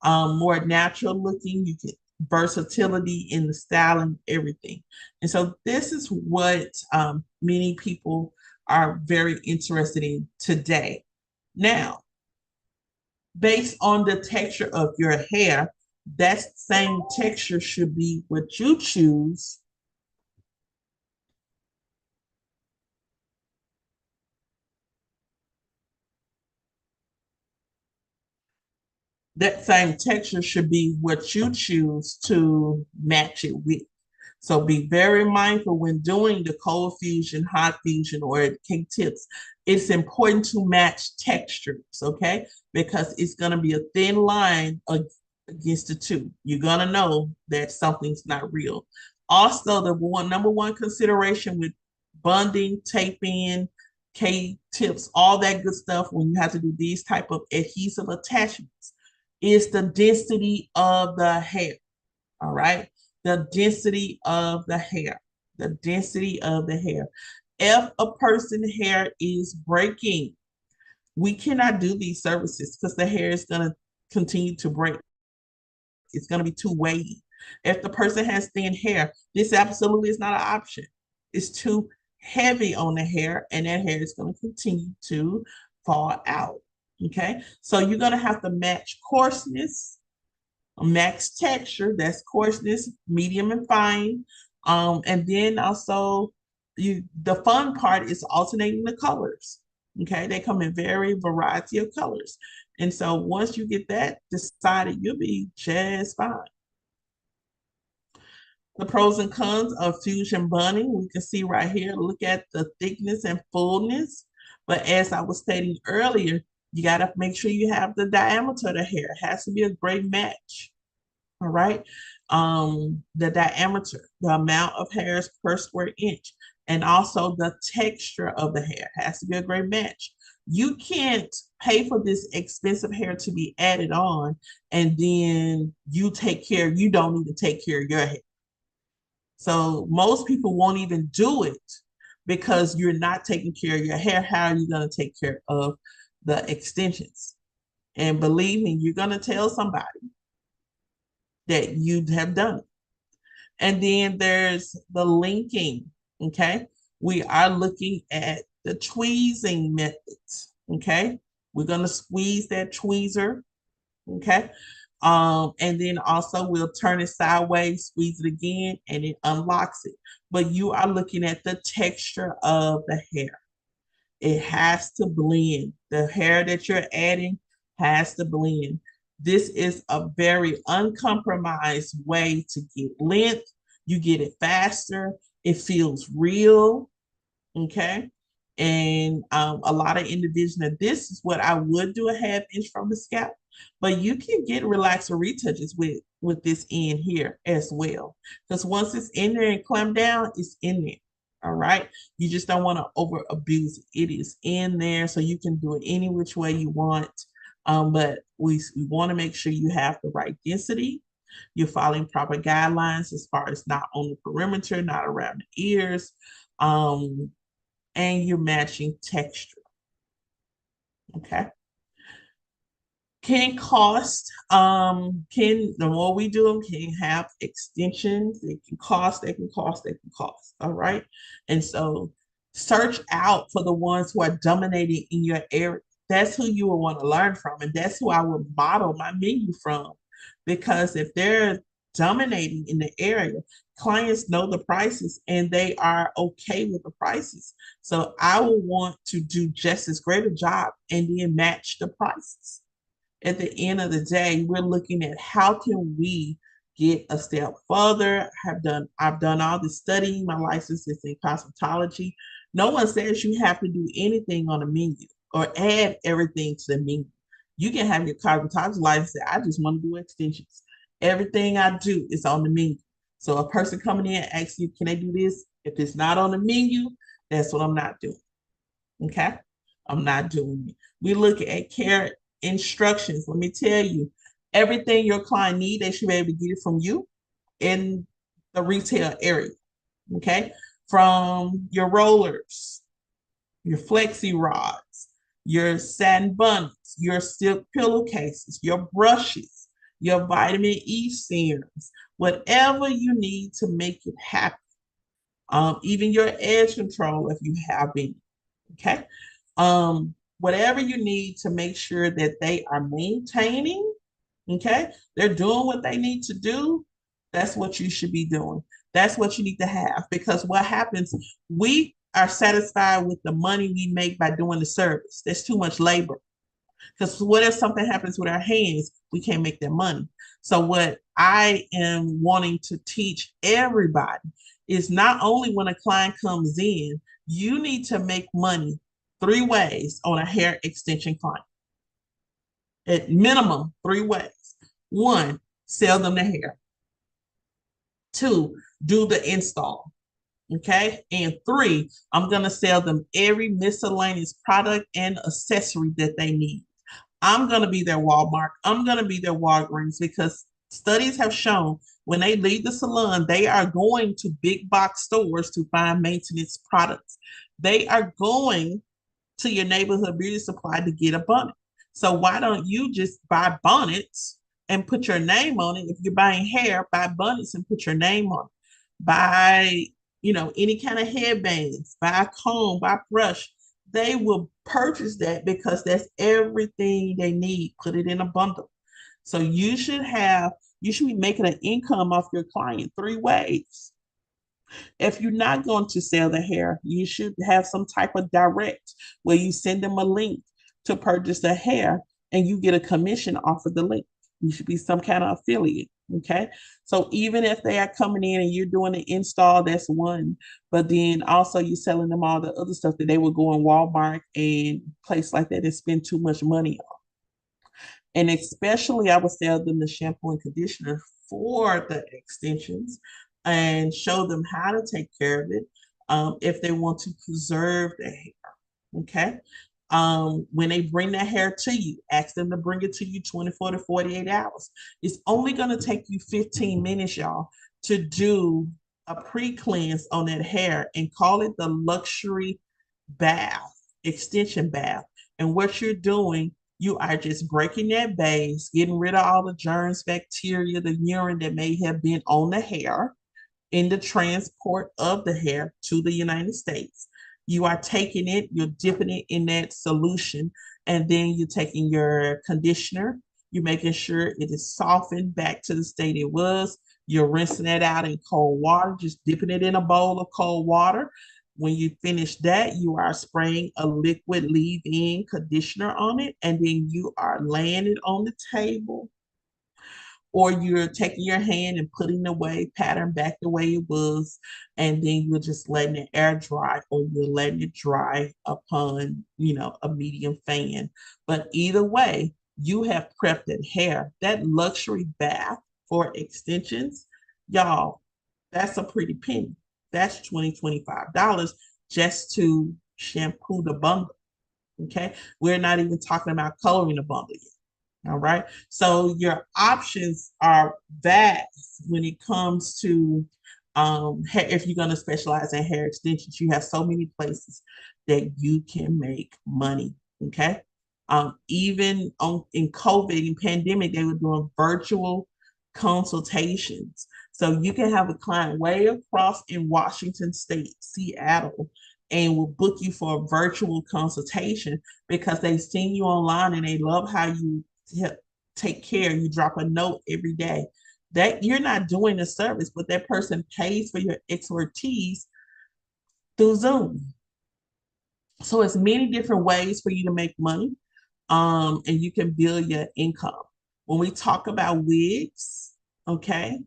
More natural looking. You get versatility in the styling, everything. And so this is what many people are very interested in today. Now, based on the texture of your hair, that same texture should be what you choose. That same texture should be what you choose to match it with. So be very mindful when doing the cold fusion, hot fusion, or K tips. It's important to match textures, okay? Because it's going to be a thin line against the two. You're going to know that something's not real. Also, the number one consideration with bonding, taping, K tips, all that good stuff when you have to do these type of adhesive attachments is the density of the hair. All right. The density of the hair. The density of the hair. If a person's hair is breaking, we cannot do these services because the hair is going to continue to break. It's going to be too wavy. If the person has thin hair, this absolutely is not an option. It's too heavy on the hair, and that hair is going to continue to fall out. Okay. So you're going to have to match coarseness, max texture, that's coarseness, medium and fine. And then also the fun part is alternating the colors. Okay, they come in very variety of colors. And so once you get that decided, you'll be just fine. The pros and cons of fusion bonding, we can see right here, look at the thickness and fullness. But as I was stating earlier, you got to make sure you have the diameter of the hair. It has to be a great match. All right. The diameter, the amount of hairs per square inch, and also the texture of the hair has to be a great match. You can't pay for this expensive hair to be added on and then you don't even take care of your hair. So most people won't even do it because you're not taking care of your hair. How are you going to take care of the extensions? And believe me, you're going to tell somebody that you have done it. And then there's the linking. Okay. We are looking at the tweezing methods. Okay. We're going to squeeze that tweezer. Okay. And then also we'll turn it sideways, squeeze it again, and it unlocks it. But you are looking at the texture of the hair. It has to blend. The hair that you're adding has to blend. This is a very uncompromised way to get length. You get it faster. It feels real. Okay. And a lot of individuals, now this is what I would do, a half inch from the scalp, but you can get relaxer retouches with this in here as well. Because once it's in there and clamped down, it's in there. All right. You just don't want to over abuse it. It is in there, so you can do it any which way you want. But we want to make sure you have the right density. You're following proper guidelines as far as not on the perimeter, not around the ears. Um, and you're matching texture. Okay. Can cost, can the more we do them can have extensions. They can cost, they can cost, they can cost. All right. And so search out for the ones who are dominating in your area. That's who you will want to learn from. And that's who I would model my menu from. Because if they're dominating in the area, clients know the prices and they are okay with the prices. So I will want to do just as great a job and then match the prices. At the end of the day, we're looking at how can we get a step further. I've done all the studying, my license is in cosmetology. No one says you have to do anything on a menu or add everything to the menu. You can have your cosmetology license say, I just want to do extensions. Everything I do is on the menu. So a person coming in asks you, can I do this? If it's not on the menu, that's what I'm not doing. Okay? I'm not doing it. We look at care instructions. Let me tell you, everything your client needs, they should be able to get it from you in the retail area. Okay? From your rollers, your flexi rods, your satin bundles, your silk pillowcases, your brushes, your vitamin E serums, whatever you need to make it happen. Even your edge control if you have any. Okay. Whatever you need to make sure that they are maintaining, okay, they're doing what they need to do. That's what you should be doing. That's what you need to have because what happens, we are satisfied with the money we make by doing the service. There's too much labor. Because what if something happens with our hands? We can't make that money. So, what I am wanting to teach everybody is not only when a client comes in, you need to make money three ways on a hair extension client. At minimum, three ways. One, sell them the hair. Two, do the install. Okay. And three, I'm going to sell them every miscellaneous product and accessory that they need. I'm going to be their Walmart. I'm going to be their Walgreens because studies have shown when they leave the salon, they are going to big box stores to find maintenance products. They are going to your neighborhood beauty supply to get a bonnet. So why don't you just buy bonnets and put your name on it? If you're buying hair, buy bonnets and put your name on it. Buy, any kind of headbands, buy a comb, buy a brush. They will purchase that because that's everything they need. Put it in a bundle. So you should be making an income off your client three ways. If you're not going to sell the hair, you should have some type of direct where you send them a link to purchase the hair and you get a commission off of the link. You should be some kind of affiliate. Okay. So even if they are coming in and you're doing the install, that's one. But then also you're selling them all the other stuff that they would go in Walmart and place like that and spend too much money on. And especially I would sell them the shampoo and conditioner for the extensions and show them how to take care of it if they want to preserve their hair. Okay. When they bring that hair to you, ask them to bring it to you 24 to 48 hours. It's only going to take you 15 minutes, y'all, to do a pre-cleanse on that hair and call it the luxury bath, extension bath. And what you're doing, you are just breaking that base, getting rid of all the germs, bacteria, the urine that may have been on the hair in the transport of the hair to the United States. You are taking it, you're dipping it in that solution, and then you're taking your conditioner, you're making sure it is softened back to the state it was. You're rinsing it out in cold water, just dipping it in a bowl of cold water. When you finish that, you are spraying a liquid leave-in conditioner on it, and then you are laying it on the table, or you're taking your hand and putting the way pattern back the way it was, and then you're just letting it air dry, or you're letting it dry upon, a medium fan. But either way, you have prepped that hair. That luxury bath for extensions, y'all, that's a pretty penny. That's $25 just to shampoo the bundle. Okay. We're not even talking about coloring the bundle yet. All right. So your options are vast when it comes to if you're going to specialize in hair extensions. You have so many places that you can make money. Okay. Even in COVID and pandemic, they were doing virtual consultations. So you can have a client way across in Washington State, Seattle, and will book you for a virtual consultation because they've seen you online and they love how you take care. You drop a note every day. That you're not doing a service, but that person pays for your expertise through Zoom. So it's many different ways for you to make money, and you can build your income. When we talk about wigs, okay,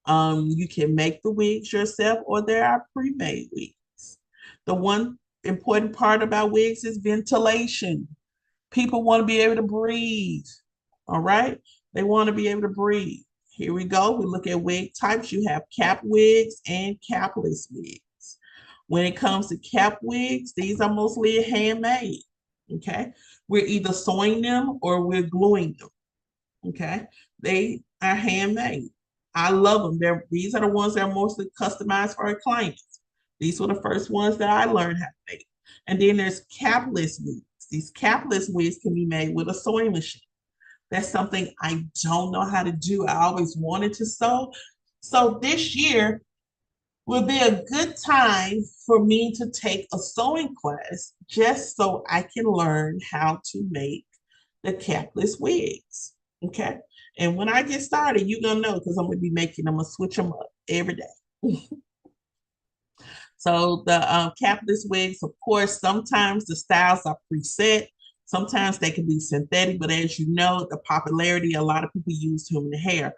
you can make the wigs yourself, or there are pre-made wigs. The one important part about wigs is ventilation. People want to be able to breathe. All right. They want to be able to breathe. Here we go. We look at wig types. You have cap wigs and capless wigs. When it comes to cap wigs, these are mostly handmade. Okay. We're either sewing them or we're gluing them. Okay. They are handmade. I love them. These are the ones that are mostly customized for our clients. These were the first ones that I learned how to make. And then there's capless wigs. These capless wigs can be made with a sewing machine. That's something I don't know how to do. I always wanted to sew. So this year will be a good time for me to take a sewing class just so I can learn how to make the capless wigs. Okay. And when I get started, you're going to know because I'm going to be making them, I'm going to switch them up every day. So the capless wigs, of course, sometimes the styles are preset. Sometimes they can be synthetic, but as you know, the popularity, a lot of people use human hair.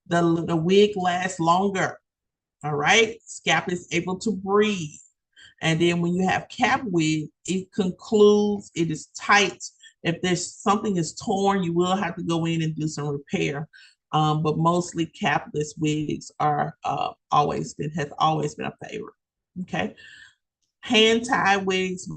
The wig lasts longer. All right. Scalp is able to breathe. And then when you have cap wig, it concludes, it is tight. If there's something is torn, you will have to go in and do some repair. But mostly capless wigs are have always been a favorite. Okay. Hand tie wigs,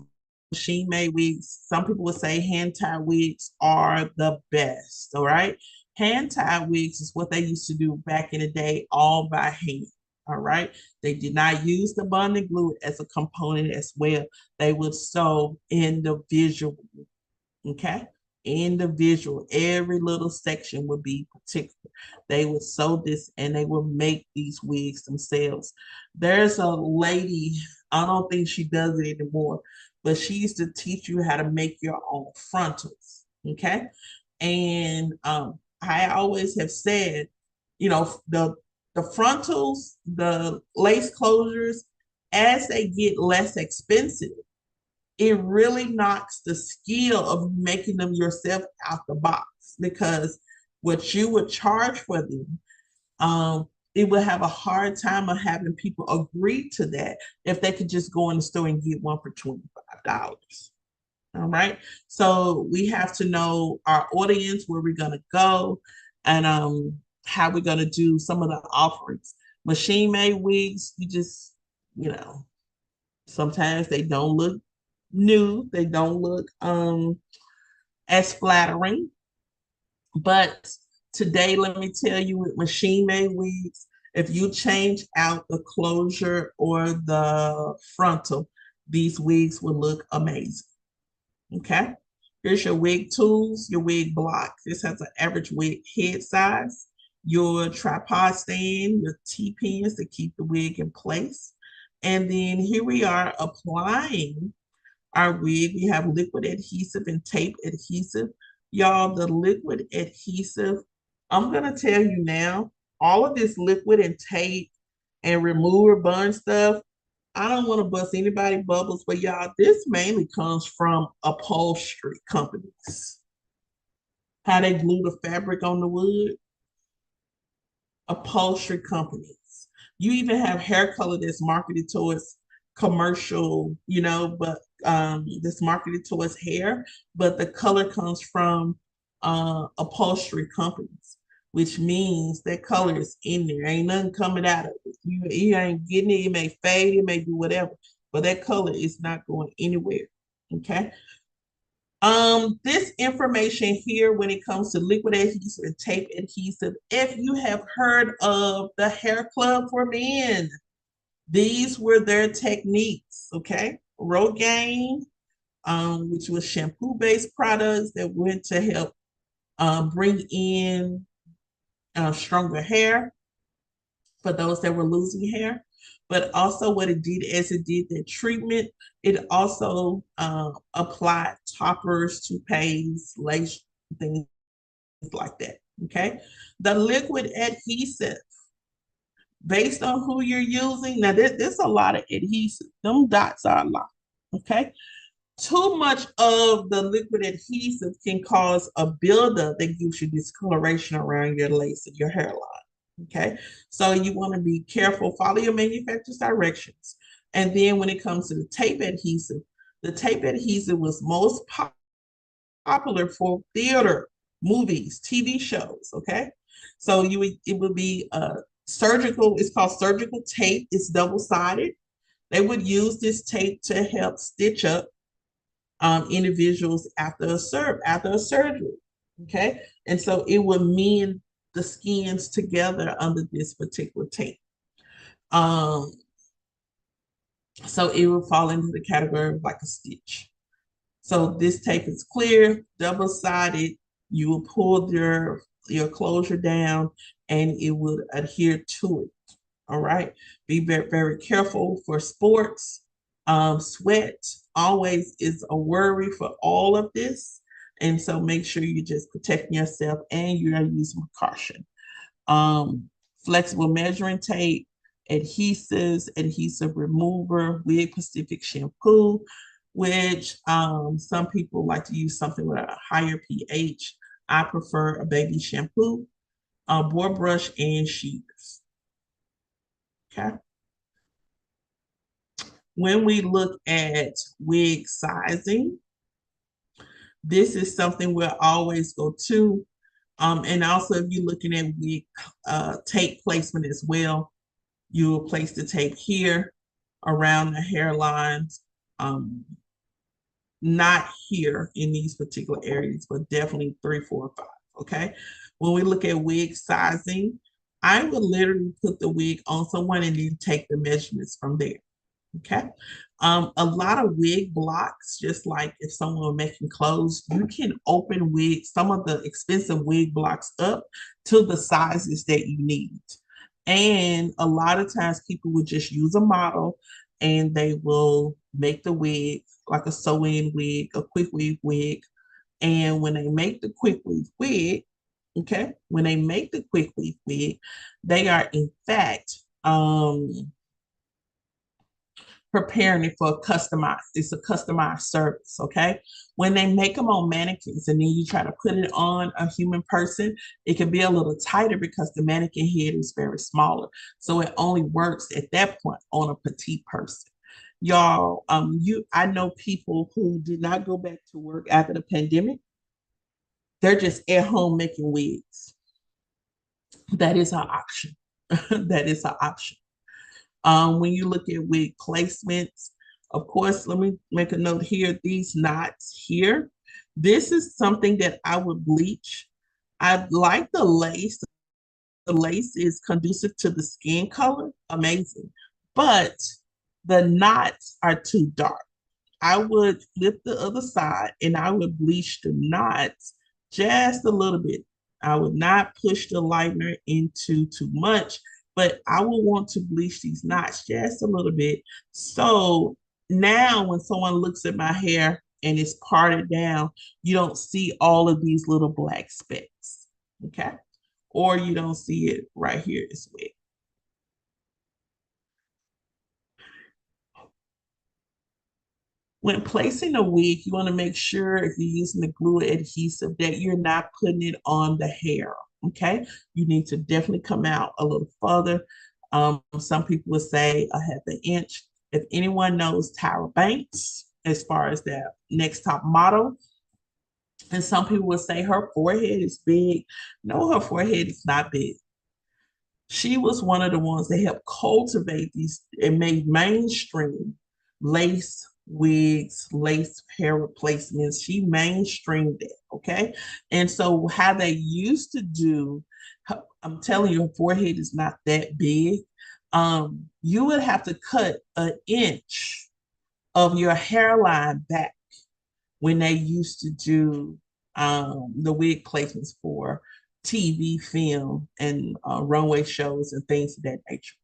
machine made wigs. Some people would say hand tie wigs are the best. All right. Hand tie wigs is what they used to do back in the day, all by hand. All right. They did not use the bonding glue as a component as well. They would sew individually. Okay. Individual. Every little section would be particular. They would sew this and they would make these wigs themselves. There's a lady, I don't think she does it anymore, but she used to teach you how to make your own frontals. Okay. And I always have said, the frontals, the lace closures, as they get less expensive, it really knocks the skill of making them yourself out the box because what you would charge for them, it would have a hard time of having people agree to that if they could just go in the store and get one for $25. All right. So we have to know our audience, where we're going to go, and how we're going to do some of the offerings. Machine made wigs, you just, sometimes they don't look new. They don't look as flattering. But today, let me tell you, with machine made wigs, if you change out the closure or the frontal, these wigs will look amazing. Okay. Here's your wig tools, your wig block. This has an average wig head size, your tripod stand, your T-pins to keep the wig in place. And then here we are applying our wig. We have liquid adhesive and tape adhesive. Y'all, the liquid adhesive, I'm going to tell you now, all of this liquid and tape and remover bond stuff, I don't want to bust anybody bubbles, but y'all, this mainly comes from upholstery companies. How they glue the fabric on the wood, upholstery companies. You even have hair color that's marketed towards commercial, but that's marketed towards hair, but the color comes from upholstery companies, which means that color is in there. Ain't nothing coming out of it. You ain't getting it. It may fade, it may do whatever, but that color is not going anywhere. Okay. This information here, when it comes to liquid adhesive and tape adhesive, if you have heard of the Hair Club for Men, these were their techniques, okay? Rogaine, which was shampoo-based products that went to help bring in stronger hair for those that were losing hair. But also what it did, as it did that treatment, it also applied toppers, toupees, lace, things like that. Okay. The liquid adhesive, based on who you're using, now there's a lot of adhesive. Them dots are a lot. Okay. Too much of the liquid adhesive can cause a buildup that gives you discoloration around your lace and your hairline. Okay, so you want to be careful, follow your manufacturer's directions. And then when it comes to the tape adhesive was most popular for theater, movies, TV shows. Okay, so it would be surgical. It's called surgical tape. It's double-sided. They would use this tape to help stitch up individuals after a surgery. Okay, and so it would mend the skins together under this particular tape. Um, so it would fall into the category of like a stitch. So this tape is clear, double-sided. You will pull your closure down and it would adhere to it. All right. Be very, very careful for sports. Sweat always is a worry for all of this. And so make sure you're just protecting yourself and you're using caution. Um, Flexible measuring tape, adhesives, adhesive remover, wig Pacific shampoo, which some people like to use something with a higher pH. I prefer a baby shampoo, board brush, and shears. Okay. When we look at wig sizing, this is something we'll always go to. And also, if you're looking at wig tape placement as well, you will place the tape here around the hairlines, not here in these particular areas, but definitely 3, 4, 5. Okay. When we look at wig sizing, I would literally put the wig on someone and then take the measurements from there. Okay. A lot of wig blocks, just like if someone were making clothes, you can open some of the expensive wig blocks up to the sizes that you need. And a lot of times people would just use a model and they will make the wig like a sew-in wig, a quick weave wig. And when they make the quick weave wig, okay, when they make the quick weave wig, they are in fact preparing it for it's a customized service. Okay. When they make them on mannequins and then you try to put it on a human person, it can be a little tighter because the mannequin head is very smaller. So it only works at that point on a petite person. Y'all, I know people who did not go back to work after the pandemic. They're just at home making wigs. That is an option. That is an option. When you look at wig placements, Of course, let me make a note here. These knots here, this is something that I would bleach. I like the lace. The lace is conducive to the skin color, amazing. But the knots are too dark. I would flip the other side and I would bleach the knots just a little bit. I would not push the lightener into too much, but I will want to bleach these knots just a little bit. So now when someone looks at my hair and it's parted down, you don't see all of these little black specks. Okay. Or you don't see it right here as well. When placing a wig, you want to make sure if you're using the glue adhesive that you're not putting it on the hair. Okay. You need to definitely come out a little further. Some people will say a half an inch. If anyone knows Tyra Banks, as far as that next top model, and some people will say her forehead is big. No, her forehead is not big. She was one of the ones that helped cultivate these and made mainstream lace wigs, lace hair replacements. She mainstreamed it, okay? And so, how they used to do, I'm telling you, her forehead is not that big. You would have to cut an inch of your hairline back when they used to do the wig placements for TV, film, and runway shows and things of that nature.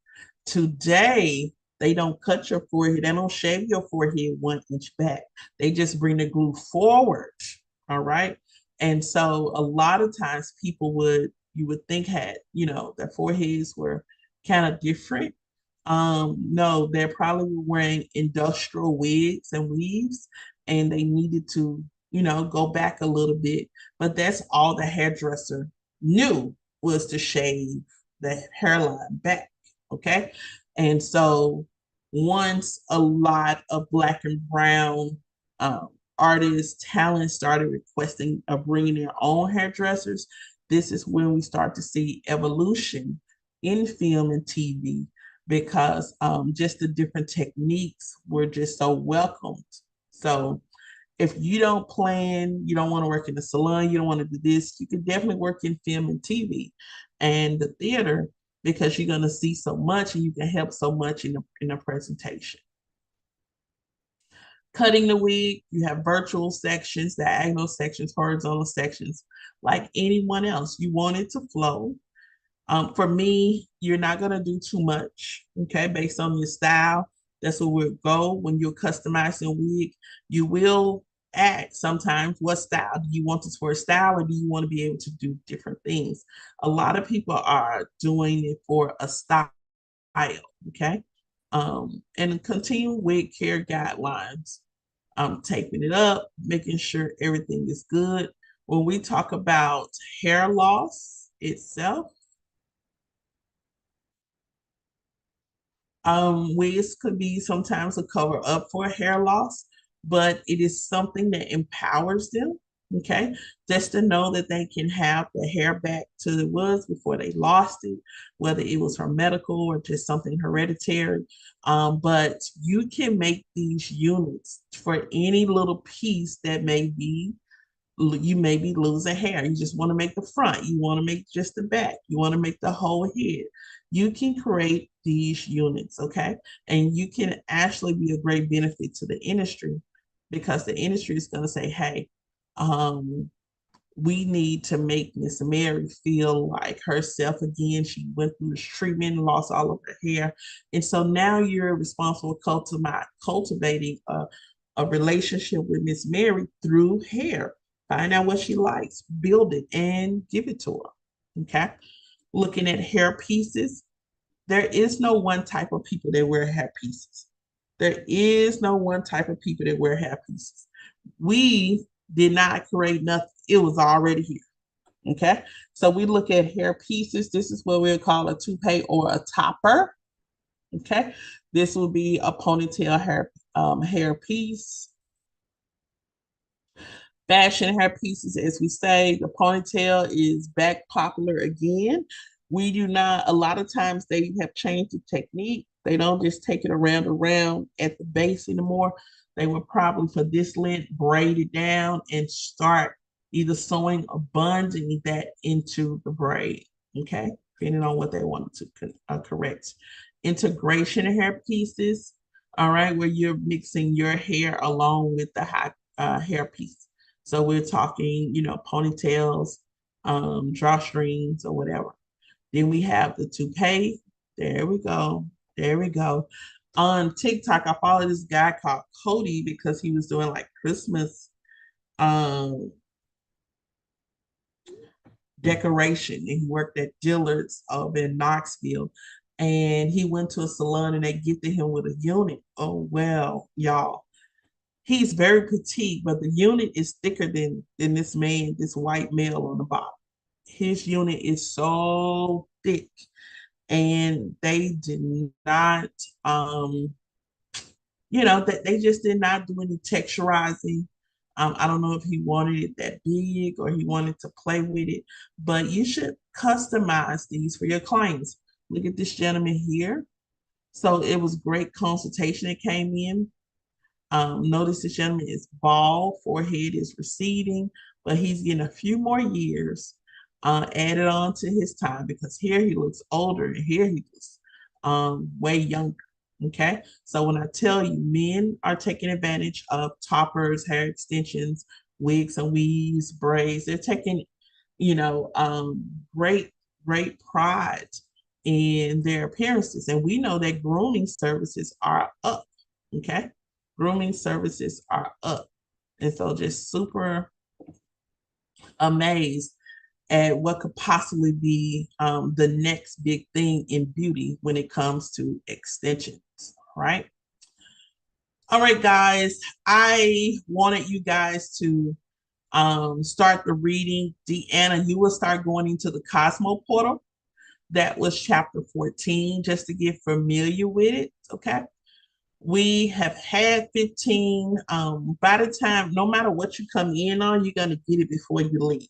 Today, they don't cut your forehead, they don't shave your forehead 1 inch back. They just bring the glue forward. All right. And so a lot of times people would, you would think had, their foreheads were kind of different. No, they're probably wearing industrial wigs and weaves, and they needed to, go back a little bit. But that's all the hairdresser knew was to shave the hairline back. Okay. And so once a lot of black and brown artists, talent started requesting of bringing their own hairdressers, this is when we start to see evolution in film and TV because just the different techniques were just so welcomed. So if you don't plan, you don't want to work in the salon, you don't want to do this, you can definitely work in film and TV and the theater because you're going to see so much and you can help so much in a presentation. Cutting the wig, you have virtual sections, diagonal sections, horizontal sections, like anyone else. You want it to flow. For me, you're not going to do too much, okay, based on your style. That's where we'll go when you're customizing a wig. You will ask sometimes what style. Do you want this for a style or do you want to be able to do different things? A lot of people are doing it for a style, okay? And continue with care guidelines. Taping it up, making sure everything is good. When we talk about hair loss itself, wigs could be sometimes a cover up for hair loss, but it is something that empowers them. Okay, just to know that they can have the hair back to the was before they lost it, whether it was from medical or just something hereditary. But you can make these units for any little piece that may be you may be losing hair. You just want to make the front. You want to make just the back. You want to make the whole head. You can create these units, okay? And you can actually be a great benefit to the industry because the industry is going to say, hey, um, we need to make Miss Mary feel like herself again. She went through this treatment, lost all of her hair. And so now you're responsible for cultivating a relationship with Miss Mary through hair. Find out what she likes, build it, and give it to her. Okay. Looking at hair pieces, there is no one type of people that wear hair pieces. There is no one type of people that wear hair pieces. We did not create nothing, it was already here. Okay. So we look at hair pieces. This is what we'll call a toupee or a topper. Okay. This will be a ponytail hair piece. Fashion hair pieces, as we say, the ponytail is back popular again. We do not, a lot of times they have changed the technique. They don't just take it around at the base anymore. They will probably, for this length, braid it down and start either sewing or bundling that into the braid. Okay, depending on what they want to correct. Integration hair pieces. All right, where you're mixing your hair along with the high hair piece. So we're talking, ponytails, drawstrings, or whatever. Then we have the toupee. There we go. There we go. On TikTok, I follow this guy called Cody because he was doing like Christmas um decoration, and he worked at Dillard's up in Knoxville. And he went to a salon and they gifted him with a unit. Oh well, y'all. He's very petite, but the unit is thicker than this man, this white male on the bottom. His unit is so thick, and they did not that they just did not do any texturizing. I don't know if he wanted it that big or he wanted to play with it, but you should customize these for your clients. Look at this gentleman here. So it was great consultation that came in. Notice this gentleman is bald, forehead is receding, but he's getting a few more years added on to his time, because here he looks older and here he looks way younger. Okay, so when I tell you men are taking advantage of toppers, hair extensions, wigs and weaves, braids, they're taking, great, great pride in their appearances. And we know that grooming services are up. Okay, grooming services are up. And so just super amazed at what could possibly be the next big thing in beauty when it comes to extensions, right? All right, guys, I wanted you guys to start the reading. Deanna, you will start going into the Cosmo portal. That was chapter 14, just to get familiar with it, okay? We have had 15. By the time, no matter what you come in on, you're going to get it before you leave.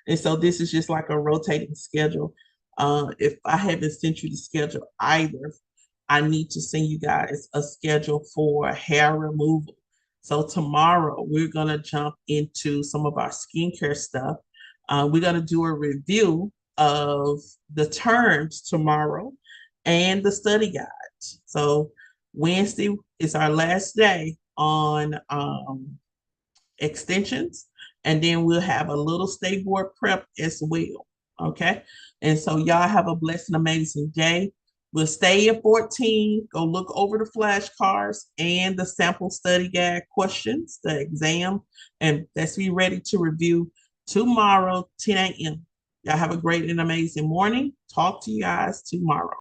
And so this is just like a rotating schedule. If I haven't sent you the schedule either, I need to send you guys a schedule for hair removal. So tomorrow we're going to jump into some of our skincare stuff. We're going to do a review of the terms tomorrow and the study guides. So Wednesday is our last day on extensions, and then we'll have a little state board prep as well. Okay, and so y'all have a blessed and amazing day. We'll stay at 14. Go look over the flashcards and the sample study guide questions, the exam, and let's be ready to review tomorrow, 10 a.m. Y'all have a great and amazing morning. Talk to you guys tomorrow.